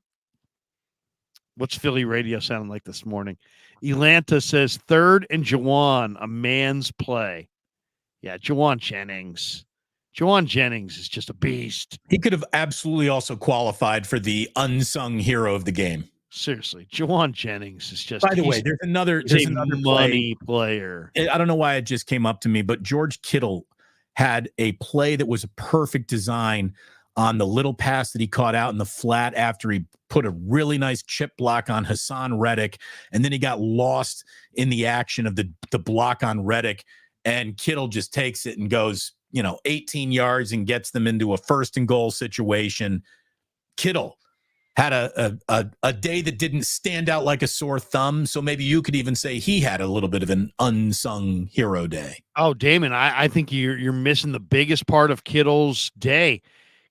What's Philly radio sounding like this morning? Elanta says 3rd and Jawan, a man's play. Yeah, Jawan Jennings. Jawan Jennings is just a beast. He could have absolutely also qualified for the unsung hero of the game. Seriously, Jawan Jennings is just. By the way, there's another money player. I don't know why it just came up to me, but George Kittle had a play that was a perfect design on the little pass that he caught out in the flat after he put a really nice chip block on Hassan Reddick, and then he got lost in the action of the block on Reddick, and Kittle just takes it and goes, 18 yards and gets them into a 1st and goal situation. Kittle had a day that didn't stand out like a sore thumb, so maybe you could even say he had a little bit of an unsung hero day. Oh, Damon, I think you're missing the biggest part of Kittle's day.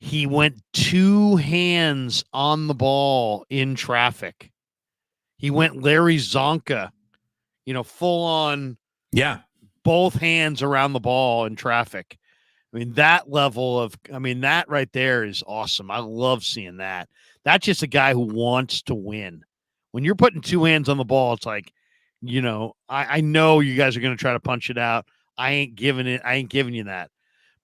He went 2 hands on the ball in traffic. He went Larry Zonka, full on. Yeah. Both hands around the ball in traffic. I mean, that right there is awesome. I love seeing that. That's just a guy who wants to win. When you're putting 2 hands on the ball, it's like, I know you guys are going to try to punch it out. I ain't giving you that.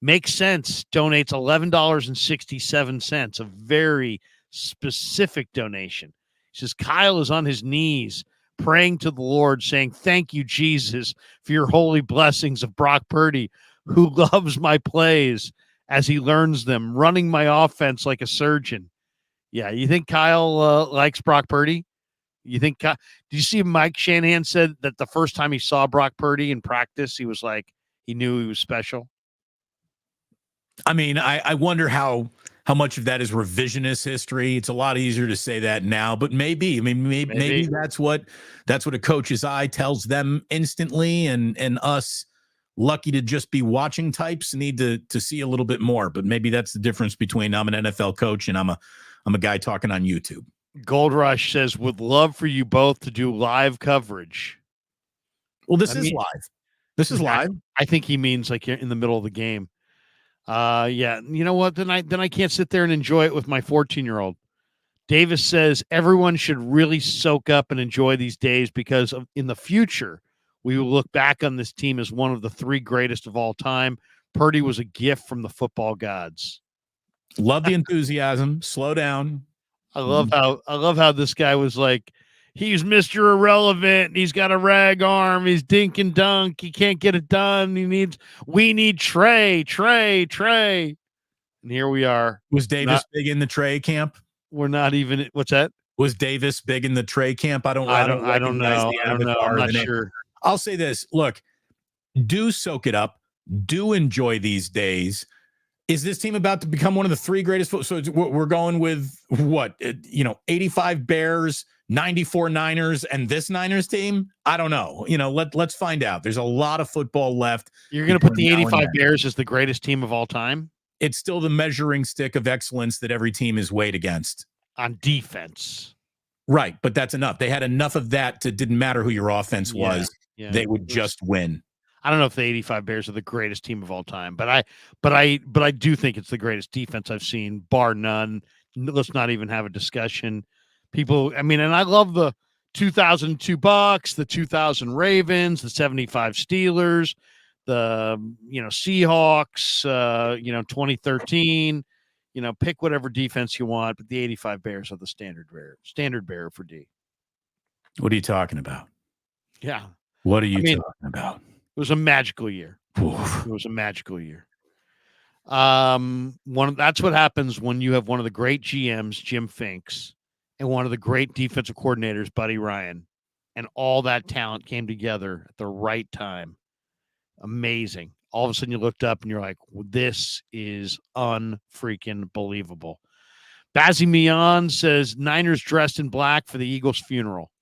Makes sense. Donates $11.67. A very specific donation. He says, Kyle is on his knees praying to the Lord, saying, thank you, Jesus, for your holy blessings of Brock Purdy, who loves my plays as he learns them, running my offense like a surgeon. Yeah, you think Kyle likes Brock Purdy? You think? Did you see Mike Shanahan said that the first time he saw Brock Purdy in practice, he was like, he knew he was special? I mean, I wonder how much of that is revisionist history. It's a lot easier to say that now, but maybe. I mean, maybe that's what a coach's eye tells them instantly, and us lucky to just be watching types need to see a little bit more. But maybe that's the difference between I'm an NFL coach and I'm a guy talking on YouTube. Gold Rush says, would love for you both to do live coverage. Well, this is live. This is live. I think he means like in the middle of the game. Yeah. You know what? Then I can't sit there and enjoy it with my 14-year-old. Davis says everyone should really soak up and enjoy these days because in the future, we will look back on this team as one of the 3 greatest of all time. Purdy was a gift from the football gods. Love the enthusiasm. Slow down. I love how this guy was like, he's Mr. Irrelevant. He's got a rag arm. He's dink and dunk. He can't get it done. We need Trey. And here we are. Was Davis big in the Trey camp? We're not even. What's that? Was Davis big in the Trey camp? I don't know. I'm not sure. I'll say this. Look, do soak it up. Do enjoy these days. Is this team about to become one of the 3 greatest? So we're going with what? 85 Bears, 94 Niners, and this Niners team? I don't know. Let's find out. There's a lot of football left. You're going to put the 85 Bears as the greatest team of all time? It's still the measuring stick of excellence that every team is weighed against. On defense. Right, but that's enough. They had enough of that to didn't matter who your offense was. Yeah. They would just win. I don't know if the 85 Bears are the greatest team of all time, but I do think it's the greatest defense I've seen, bar none. Let's not even have a discussion. And I love the 2002 Bucks, the 2000 Ravens, the 75 Steelers, Seahawks, 2013, pick whatever defense you want, but the 85 Bears are the standard bearer for D. What are you talking about? Yeah. What are you talking about? It was a magical year. Oof. It was a magical year. That's what happens when you have one of the great GMs, Jim Finks, and one of the great defensive coordinators, Buddy Ryan, and all that talent came together at the right time. Amazing. All of a sudden you looked up and you're like, this is unfreaking believable. Bazzy Mian says Niners dressed in black for the Eagles funeral.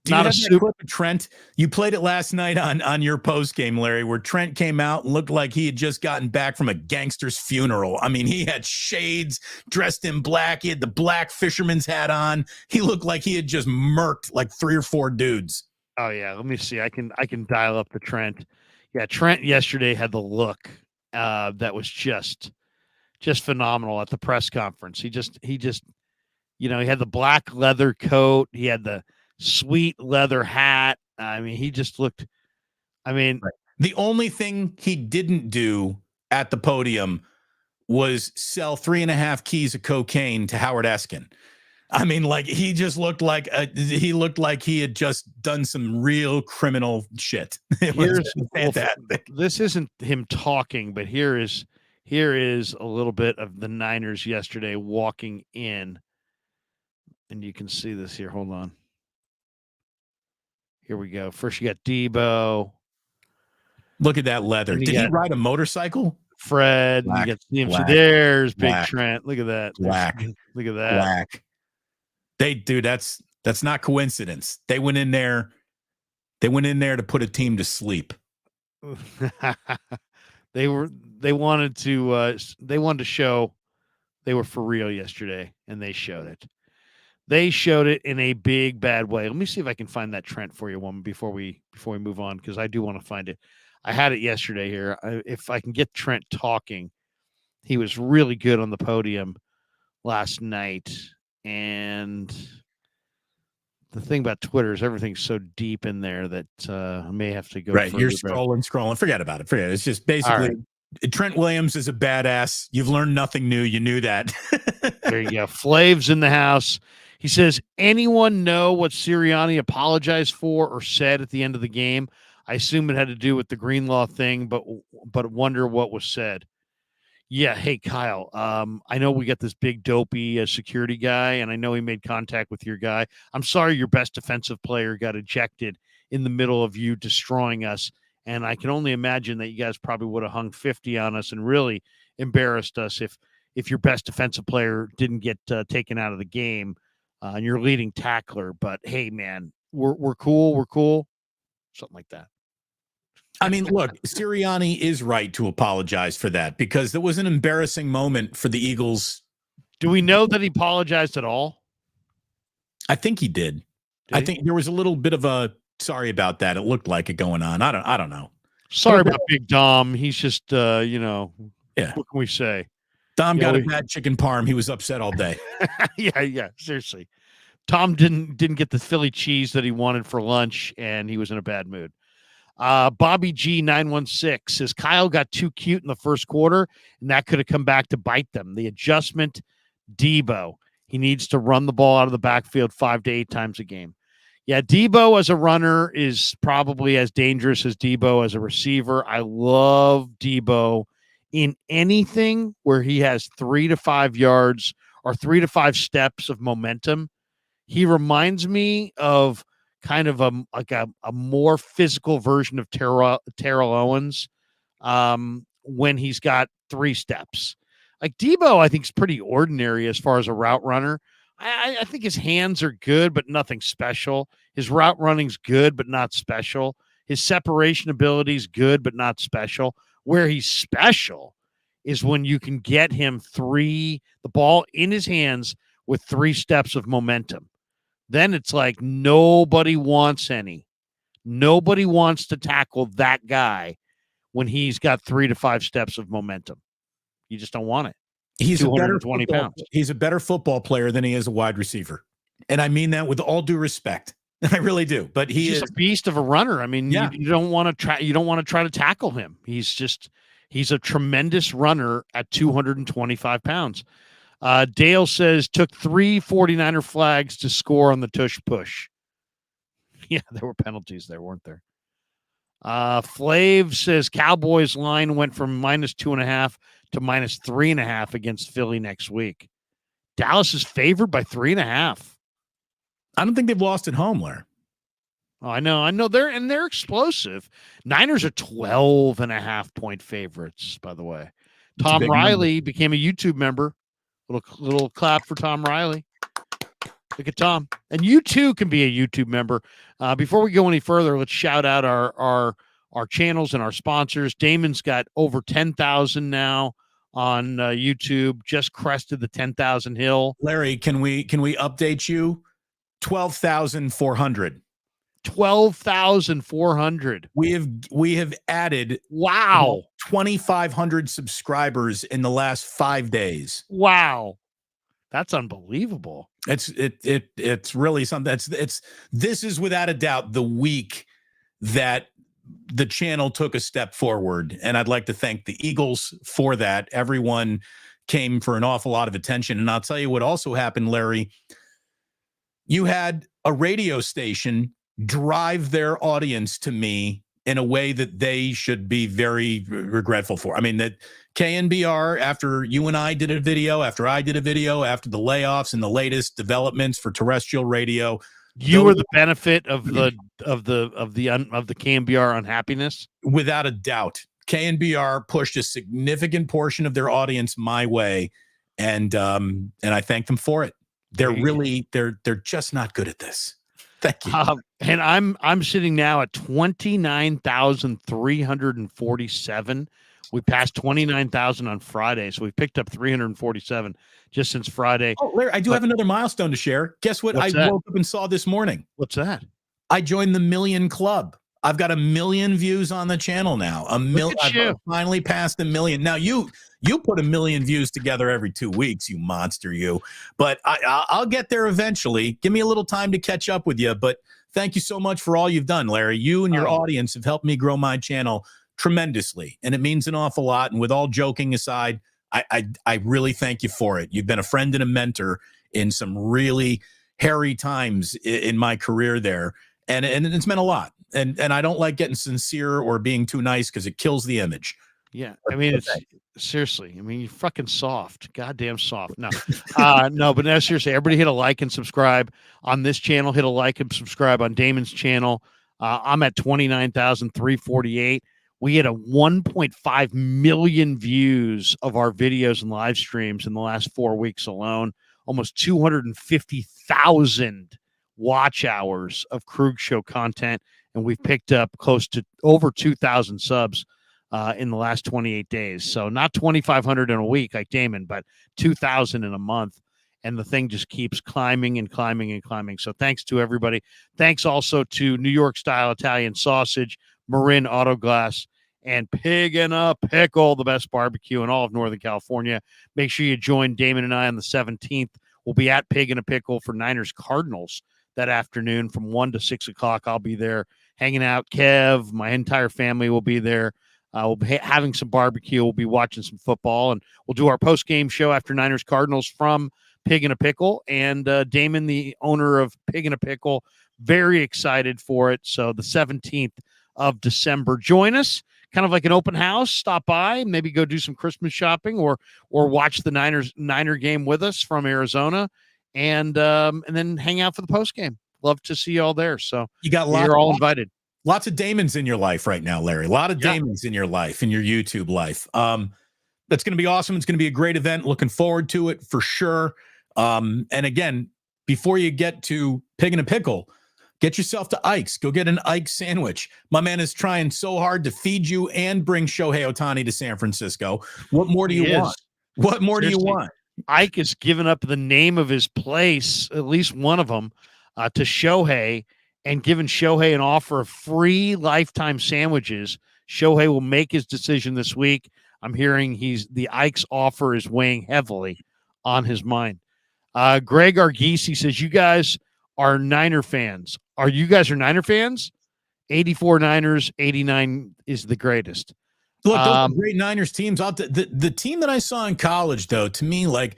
Do you have that clip of Trent? You played it last night on your post game, Larry, where Trent came out and looked like he had just gotten back from a gangster's funeral. I mean, he had shades, dressed in black. He had the black fisherman's hat on. He looked like he had just murked like 3 or 4 dudes. Oh yeah, let me see. I can dial up the Trent. Yeah, Trent yesterday had the look that was just phenomenal at the press conference. He had the black leather coat. He had the sweet leather hat. I mean, he just looked. Right. The only thing he didn't do at the podium was sell 3.5 keys of cocaine to Howard Eskin. I mean, like he just looked like he had just done some real criminal shit. It was fantastic. This isn't him talking, but here is a little bit of the Niners yesterday walking in, and you can see this here. Hold on. Here we go. First, you got Deebo. Look at that leather. Did he ride a motorcycle? Fred. Black, you got CMC. black, There's black, Big Trent. Look at that. Black. Look at that. Black. That's not coincidence. They went in there to put a team to sleep. They wanted to show they were for real yesterday, and they showed it. They showed it in a big bad way. Let me see if I can find that Trent for you, woman, before we move on, because I do want to find it. I had it yesterday here. If I can get Trent talking, he was really good on the podium last night. And the thing about Twitter is everything's so deep in there that I may have to go. Right, you're scrolling. Forget about it. It's just basically Trent Williams is a badass. You've learned nothing new. You knew that. There you go. Flav's in the house. He says, anyone know what Sirianni apologized for or said at the end of the game? I assume it had to do with the Greenlaw thing, but wonder what was said. Yeah. Hey, Kyle, I know we got this big dopey security guy, and I know he made contact with your guy. I'm sorry your best defensive player got ejected in the middle of you destroying us, and I can only imagine that you guys probably would have hung 50 on us and really embarrassed us if your best defensive player didn't get taken out of the game. And your leading tackler, but hey, man, we're cool. We're cool. Something like that. I mean, look, Sirianni is right to apologize for that because it was an embarrassing moment for the Eagles. Do we know that he apologized at all? I think he did. I think there was a little bit of a sorry about that. It looked like it going on. I don't know. Sorry about Big Dom. He's just, yeah. What can we say? Dom got a bad chicken parm. He was upset all day. Yeah. Seriously. Tom didn't get the Philly cheese that he wanted for lunch, and he was in a bad mood. Bobby G916 says Kyle got too cute in the first quarter, and that could have come back to bite them. The adjustment, Deebo. He needs to run the ball out of the backfield 5 to 8 times a game. Yeah, Deebo as a runner is probably as dangerous as Deebo as a receiver. I love Deebo in anything where he has 3 to 5 yards or 3 to 5 steps of momentum. He reminds me of kind of a more physical version of Terrell Owens when he's got 3 steps. Like Deebo, I think is pretty ordinary as far as a route runner. I think his hands are good, but nothing special. His route running's good, but not special. His separation ability is good, but not special. Where he's special is when you can get him the ball in his hands with 3 steps of momentum. Then it's like nobody wants any. Nobody wants to tackle that guy when he's got 3 to 5 steps of momentum. You just don't want it. He's a better football player than he is a wide receiver. And I mean that with all due respect. I really do. But He's just a beast of a runner. I mean, Yeah. you don't want to try. You don't want to try to tackle him. He's a tremendous runner at 225 pounds. Dale says took 3 49er flags to score on the tush push. Yeah, there were penalties there, weren't there? Flav says Cowboys line went from -2.5 to -3.5 against Philly next week. Dallas is favored by 3.5. I don't think they've lost at home, Larry. Oh, I know. They're explosive. Niners are 12.5 point favorites, by the way. Tom Riley became a YouTube member. Little clap for Tom Riley. Look at Tom. And you too can be a YouTube member. Before we go any further, let's shout out our channels and our sponsors. Damon's got over 10,000 now on YouTube. Just crested the 10,000 hill. Larry, can we update you? 12,400. 12,400. We have added 2,500 subscribers in the last 5 days. Wow. That's unbelievable. It's really something. This is without a doubt the week that the channel took a step forward, and I'd like to thank the Eagles for that. Everyone came for an awful lot of attention, and I'll tell you what also happened, Larry. You had a radio station drive their audience to me in a way that they should be very regretful for. I mean, that KNBR, after you and I did a video, after I did a video, after the layoffs and the latest developments for terrestrial radio, you were the benefit of the KNBR unhappiness. Without a doubt, KNBR pushed a significant portion of their audience my way, and I thank them for it. They're just not good at this. Thank you. And I'm sitting now at 29,347. We passed 29,000 on Friday, so we picked up 347 just since Friday. Oh, Larry, I do have another milestone to share. Guess what? Woke up and saw this morning. What's that? I joined the 1 million club. I've got 1 million views on the channel now. I've finally passed 1 million. Now you put 1 million views together every 2 weeks, you monster, you. But I'll get there eventually. Give me a little time to catch up with you. But thank you so much for all you've done, Larry. You and your audience have helped me grow my channel tremendously, and it means an awful lot. And with all joking aside, I really thank you for it. You've been a friend and a mentor in some really hairy times in my career there, and it's meant a lot. And I don't like getting sincere or being too nice because it kills the image. Yeah, I mean, it's seriously. I mean, you're fucking soft, goddamn soft. No, no, but no, seriously. Everybody hit a like and subscribe on this channel. Hit a like and subscribe on Damon's channel. I'm at 29,348. We had a 1.5 million views of our videos and live streams in the last 4 weeks alone. Almost 250,000 watch hours of Krug Show content, and we've picked up close to over 2,000 subs in the last 28 days. So not 2,500 in a week like Damon, but 2,000 in a month. And the thing just keeps climbing and climbing and climbing. So thanks to everybody. Thanks also to New York Style Italian Sausage, Marin Auto Glass, and Pig in a Pickle, the best barbecue in all of Northern California. Make sure you join Damon and I on the 17th. We'll be at Pig in a Pickle for Niners Cardinals that afternoon from 1 to 6 o'clock. I'll be there hanging out. Kev, my entire family will be there. We'll be having some barbecue. We'll be watching some football, and we'll do our post-game show after Niners Cardinals from Pig in a Pickle. And Damon, the owner of Pig in a Pickle, very excited for it. So the 17th of December, join us. Kind of like an open house. Stop by, maybe go do some Christmas shopping, or watch the Niner game with us from Arizona, and then hang out for the post game. Love to see you all there. So you're all invited. Lots of Damons in your life right now, Larry. A lot of Damons in your life, in your YouTube life. That's going to be awesome. It's going to be a great event. Looking forward to it for sure. And again, before you get to Pig in a Pickle, get yourself to Ike's. Go get an Ike's sandwich. My man is trying so hard to feed you and bring Shohei Ohtani to San Francisco. What more do you want? What more do you want? Ike has given up the name of his place, at least one of them, to Shohei, and given Shohei an offer of free lifetime sandwiches. Shohei will make his decision this week. I'm hearing the Ike's offer is weighing heavily on his mind. Greg Argisi says, you guys are Niner fans. You guys are Niner fans? 84 Niners, 89 is the greatest. Look, those are great Niners teams. The team that I saw in college, though, to me, like,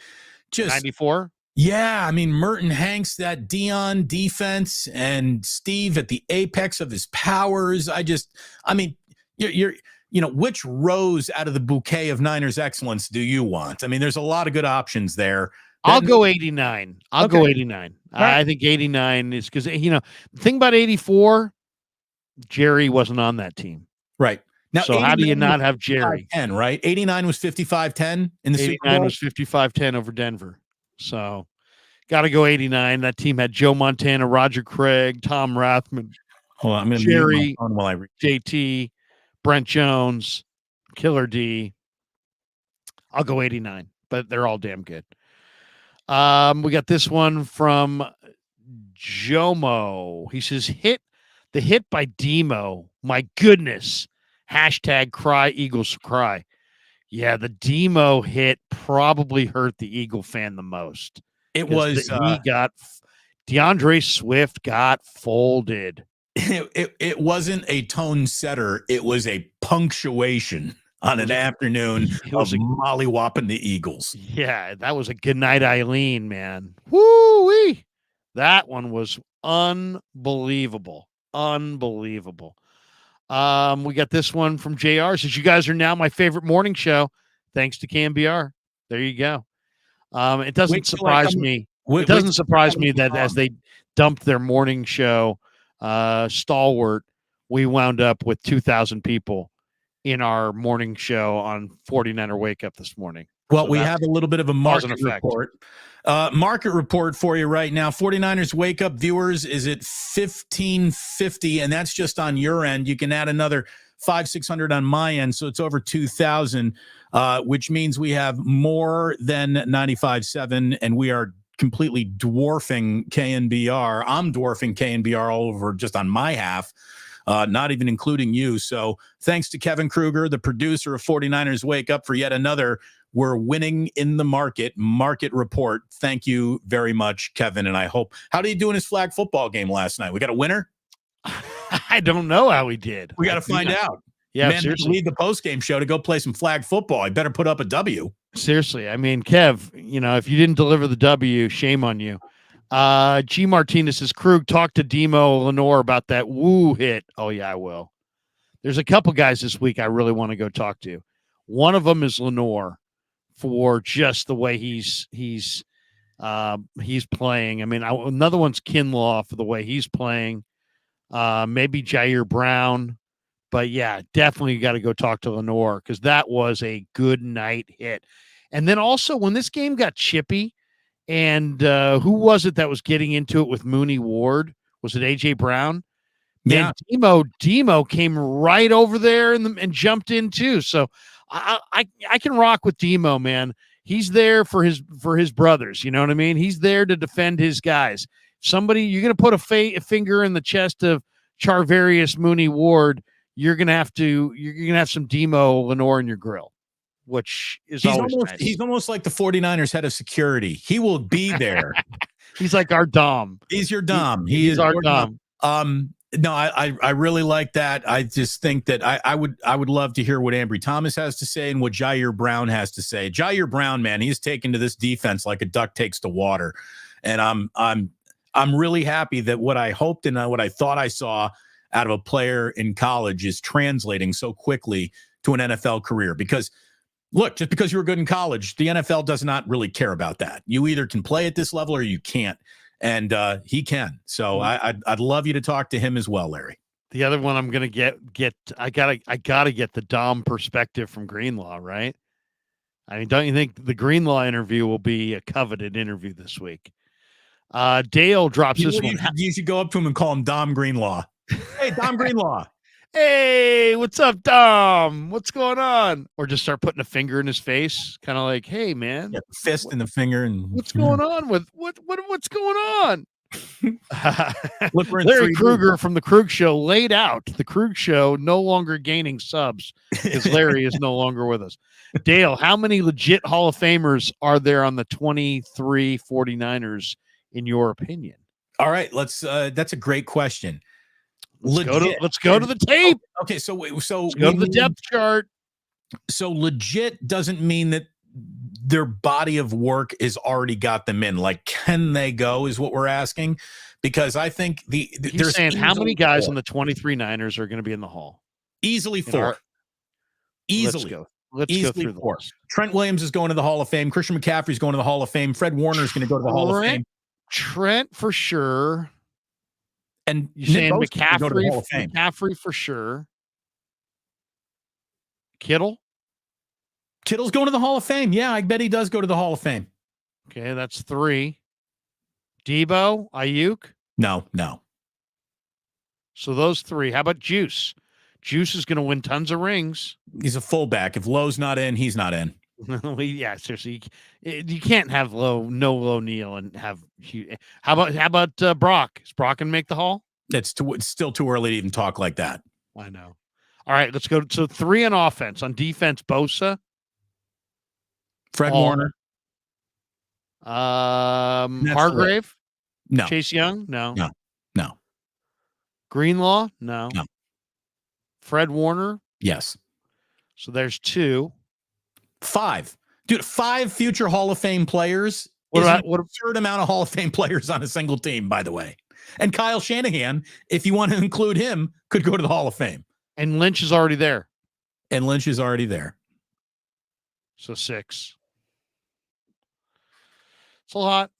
just 94. Yeah, I mean, Merton Hanks, that Dion defense, and Steve at the apex of his powers. You're which rose out of the bouquet of Niners excellence do you want? I mean, there's a lot of good options there. I'll go 89. I'll go 89. Right. I think 89 is because, the thing about 84, Jerry wasn't on that team. Right. Now, so how do you not have Jerry? 10, right? 89 was 55-10 in the Super Bowl. 89 was 55-10 over Denver. So got to go 89. That team had Joe Montana, Roger Craig, Tom Rathman, Hold on, I'm going to Jerry, while I read. JT, Brent Jones, Killer D. I'll go 89, but they're all damn good. We got this one from Jomo. He says, the hit by Deebo. My goodness. Hashtag cry Eagles cry. Yeah, the Deebo hit probably hurt the Eagle fan the most. DeAndre Swift got folded. It wasn't a tone setter. It was a punctuation on an afternoon of mollywopping the Eagles. Yeah, that was a good night, Eileen, man. Woo-wee. That one was unbelievable. Unbelievable. We got this one from JR. Says, you guys are now my favorite morning show, thanks to KMBR. There you go. It doesn't surprise me. It doesn't surprise me that as they dumped their morning show stalwart, we wound up with 2,000 people in our morning show on 49er Wake Up this morning. Well, we have a little bit of a market report. Market report for you right now. 49ers Wake Up viewers is at 1,550, and that's just on your end. You can add another 500-600 on my end, so it's over 2,000, which means we have more than 95.7, and we are completely dwarfing KNBR. I'm dwarfing KNBR all over just on my half, not even including you. So thanks to Kevin Kruger, the producer of 49ers Wake Up, for yet another We're winning in the market report. Thank you very much, Kevin. And I hope, how did he do in his flag football game last night? We got a winner? I don't know how he did. We got to find out. Yeah, man, seriously. leave the postgame show to go play some flag football. I better put up a W. Seriously. I mean, Kev, if you didn't deliver the W, shame on you. G. Martinez says, Krug, talk to Demo Lenore about that woo hit. Oh, yeah, I will. There's a couple guys this week I really want to go talk to. One of them is Lenore for just the way he's playing. I mean, another one's Kinlaw for the way he's playing. Maybe Jair Brown. But, yeah, definitely got to go talk to Lenore because that was a good night hit. And then also when this game got chippy, and who was it that was getting into it with Mooney Ward? Was it A.J. Brown? Yeah. And Demo came right over there and jumped in too. So I can rock with Demo, man. He's there for his brothers. You know what I mean? He's there to defend his guys. Somebody, you're going to put a finger in the chest of Charvarius Mooney Ward. You're going to have some Demo Lenore in your grill, which is always nice. He's almost like the 49ers head of security. He will be there. He's like our Dom. He's your Dom. He's our Dom. No, I really like that. I just think that I would love to hear what Ambry Thomas has to say and what Jair Brown has to say. Jair Brown, man, he's taken to this defense like a duck takes to water. And I'm really happy that what I hoped and what I thought I saw out of a player in college is translating so quickly to an NFL career. Because look, just because you were good in college, the NFL does not really care about that. You either can play at this level or you can't. And he can. So I'd love you to talk to him as well, Larry. The other one I'm gonna get I gotta get the Dom perspective from Greenlaw, right? I mean, don't you think the Greenlaw interview will be a coveted interview this week? Dale drops this one. You should go up to him and call him Dom Greenlaw. Hey, Dom Greenlaw. Hey, what's up, Dom? What's going on? Or just start putting a finger in his face, kind of like, hey, man. Yeah, fist in the finger. And what's going on with what's going on? Larry Kruger from the Krug Show laid out the Krug Show no longer gaining subs because Larry is no longer with us. Dale, how many legit Hall of Famers are there on the 23 49ers, in your opinion? All right, let's. That's a great question. Let's go to the tape. Okay, so Let's go to the depth chart. So legit doesn't mean that their body of work is already got them in. Like, can they go? Is what we're asking, because I think He's saying how many guys on the 23 Niners are going to be in the Hall? Easily four. Easily. Let's go through the list. Trent Williams is going to the Hall of Fame. Christian McCaffrey is going to the Hall of Fame. Fred Warner is going to go to the Hall of Fame. Trent for sure. And you're saying McCaffrey for sure. Kittle's going to the Hall of Fame. Yeah, I bet he does go to the Hall of Fame. Okay, that's 3. Deebo, Ayuk? No. So those 3. How about Juice? Juice is going to win tons of rings. He's a fullback. If Lowe's not in, he's not in. Yeah, seriously. You can't have no Low Neal and have. How about Brock? Is Brock gonna make the Hall? It's still too early to even talk like that. I know. All right, let's go. So 3 on offense. On defense, Bosa, Fred Warner, Hargrave, no. Chase Young, no. Greenlaw, no. Fred Warner, yes. So there's 2. 5. Dude, 5 future Hall of Fame players. What absurd amount of Hall of Fame players on a single team, by the way. And Kyle Shanahan, if you want to include him, could go to the Hall of Fame. And Lynch is already there. So 6. It's a lot.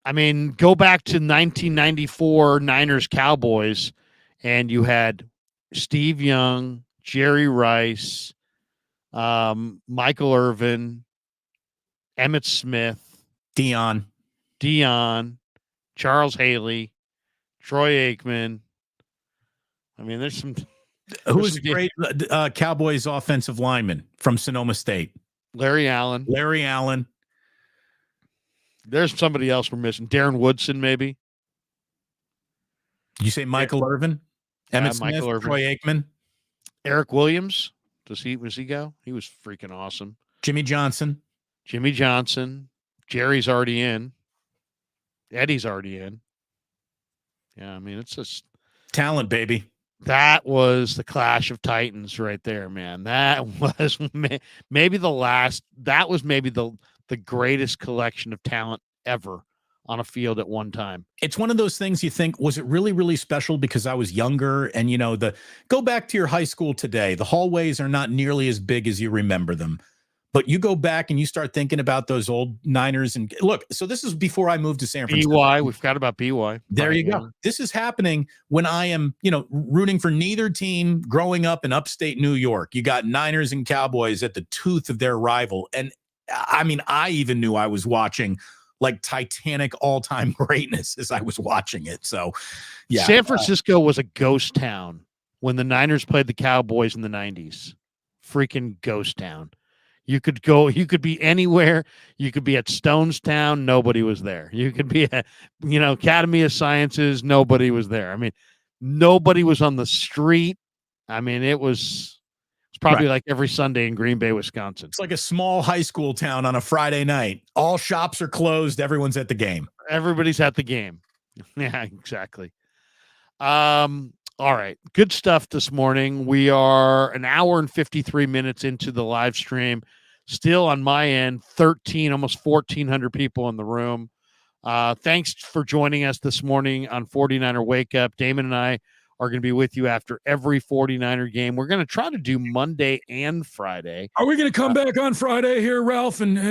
I mean, go back to 1994 Niners Cowboys, and you had Steve Young, Jerry Rice, Michael Irvin, Emmitt Smith, Dion, Charles Haley, Troy Aikman. I mean, there's some. Who's a great Cowboys offensive lineman from Sonoma State? Larry Allen. There's somebody else we're missing. Darren Woodson, maybe. Did you say Michael Irvin? Emmitt Smith, Troy Aikman, Eric Williams. Was he go? He was freaking awesome. Jimmy Johnson. Jerry's already in. Eddie's already in. Yeah, I mean, it's just talent, baby. That was the clash of titans right there, man. That was maybe the greatest collection of talent ever on a field at one time. It's one of those things you think, was it really, really special because I was younger? And, go back to your high school today. The hallways are not nearly as big as you remember them. But you go back and you start thinking about those old Niners. And look, so this is before I moved to San Francisco. BY, we forgot about BY. There you go. This is happening when I am, rooting for neither team growing up in upstate New York. You got Niners and Cowboys at the tooth of their rival. And I mean, I even knew I was watching like Titanic all-time greatness as I was watching it. So, yeah. San Francisco was a ghost town when the Niners played the Cowboys in the 90s. Freaking ghost town. You could be anywhere. You could be at Stonestown. Nobody was there. You could be at, Academy of Sciences. Nobody was there. I mean, nobody was on the street. I mean, it was probably like every Sunday in Green Bay, Wisconsin. It's like a small high school town on a Friday night. All shops are closed. Everyone's at the game. Everybody's at the game. Yeah, exactly. All right. Good stuff this morning. We are an hour and 53 minutes into the live stream. Still on my end, almost 1,400 people in the room. Thanks for joining us this morning on 49er Wake Up. Damon and I are going to be with you after every 49er game. We're going to try to do Monday and Friday. Are we going to come back on Friday here, Ralph, and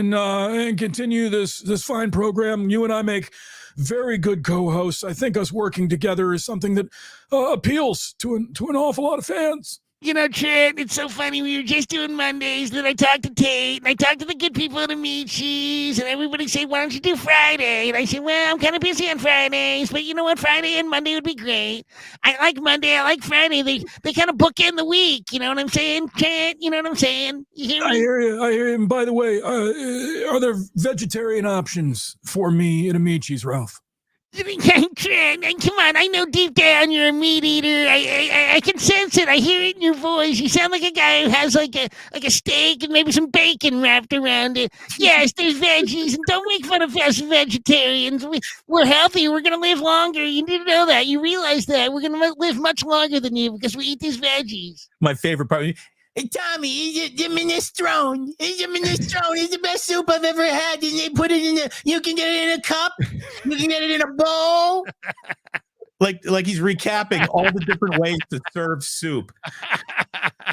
continue this fine program? You and I make very good co-hosts. I think us working together is something that appeals to an awful lot of fans. Trent, it's so funny. We were just doing Mondays, then I talked to Tate, and I talked to the good people at Amici's, and everybody say, why don't you do Friday? And I said, well, I'm kind of busy on Fridays, but you know what? Friday and Monday would be great. I like Monday. I like Friday. They kind of bookend the week. You know what I'm saying, Trent? You know what I'm saying? You hear me? I hear you. And by the way, are there vegetarian options for me at Amici's, Ralph? Come on, I know deep down you're a meat eater. I can sense it. I hear it in your voice. You sound like a guy who has like a steak and maybe some bacon wrapped around it. Yes, there's veggies, and don't make fun of us vegetarians. We're healthy. We're gonna live longer. You need to know that. You realize that we're gonna live much longer than you because we eat these veggies. My favorite part. Hey, Tommy, the minestrone. The minestrone is the best soup I've ever had. And they put it you can get it in a cup. You can get it in a bowl. Like he's recapping all the different ways to serve soup.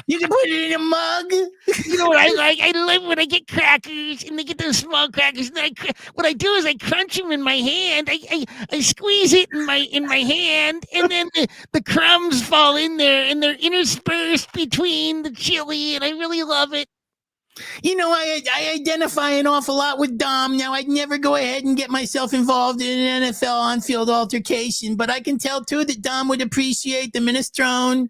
You can put it in a mug. You know what I like? I love when I get crackers and they get those small crackers. And what I do is I crunch them in my hand. I squeeze it in my hand, and then the crumbs fall in there, and they're interspersed between the chili, and I really love it. You know, I identify an awful lot with Dom. Now, I'd never go ahead and get myself involved in an NFL on-field altercation, but I can tell, too, that Dom would appreciate the minestrone.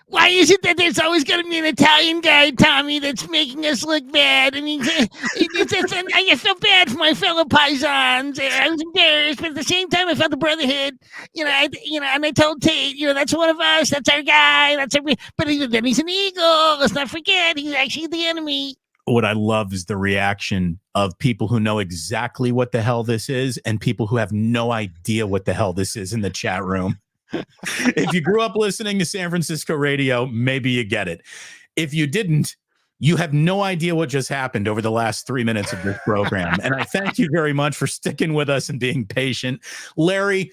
Why is it that there's always going to be an Italian guy, Tommy, that's making us look bad? I mean, I felt bad for my fellow paisans. I was embarrassed, but at the same time, I felt the brotherhood. And I told Tate, that's one of us. That's our guy. But then he's an eagle. Let's not forget, he's actually the enemy. What I love is the reaction of people who know exactly what the hell this is and people who have no idea what the hell this is in the chat room. If you grew up listening to San Francisco radio, maybe you get it. If you didn't, you have no idea what just happened over the last 3 minutes of this program. And I thank you very much for sticking with us and being patient. Larry,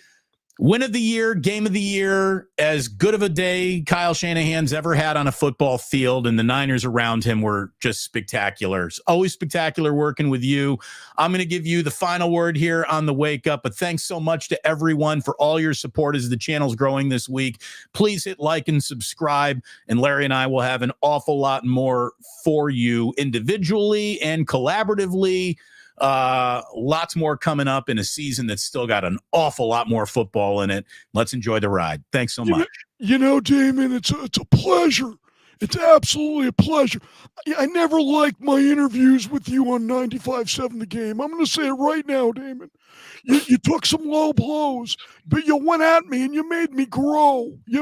win of the year, game of the year, as good of a day Kyle Shanahan's ever had on a football field, and the Niners around him were just spectacular. Always spectacular working with you. I'm going to give you the final word here on the wake up, but thanks so much to everyone for all your support as the channel's growing this week. Please hit like and subscribe, and Larry and I will have an awful lot more for you individually and collaboratively. Lots more coming up in a season that's still got an awful lot more football in it. Let's enjoy the ride. Thanks so much. Damon, it's a pleasure. It's absolutely a pleasure. I never liked my interviews with you on 95.7 The Game. I'm going to say it right now, Damon. You took some low blows, but you went at me and you made me grow. And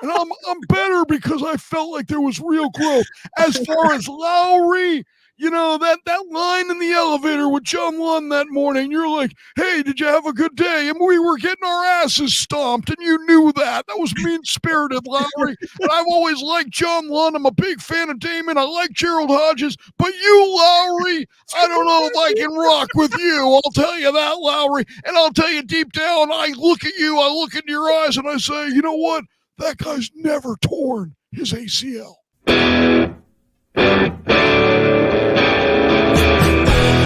I'm better because I felt like there was real growth. As far as Lowry, that line in the elevator with John Lund that morning, you're like, hey, did you have a good day? And we were getting our asses stomped, and you knew that. That was mean-spirited, Lowry. And I've always liked John Lund. I'm a big fan of Damon. I like Gerald Hodges. But you, Lowry, I don't know if I can rock with you. I'll tell you that, Lowry. And I'll tell you deep down, I look at you, I look into your eyes, and I say, you know what? That guy's never torn his ACL.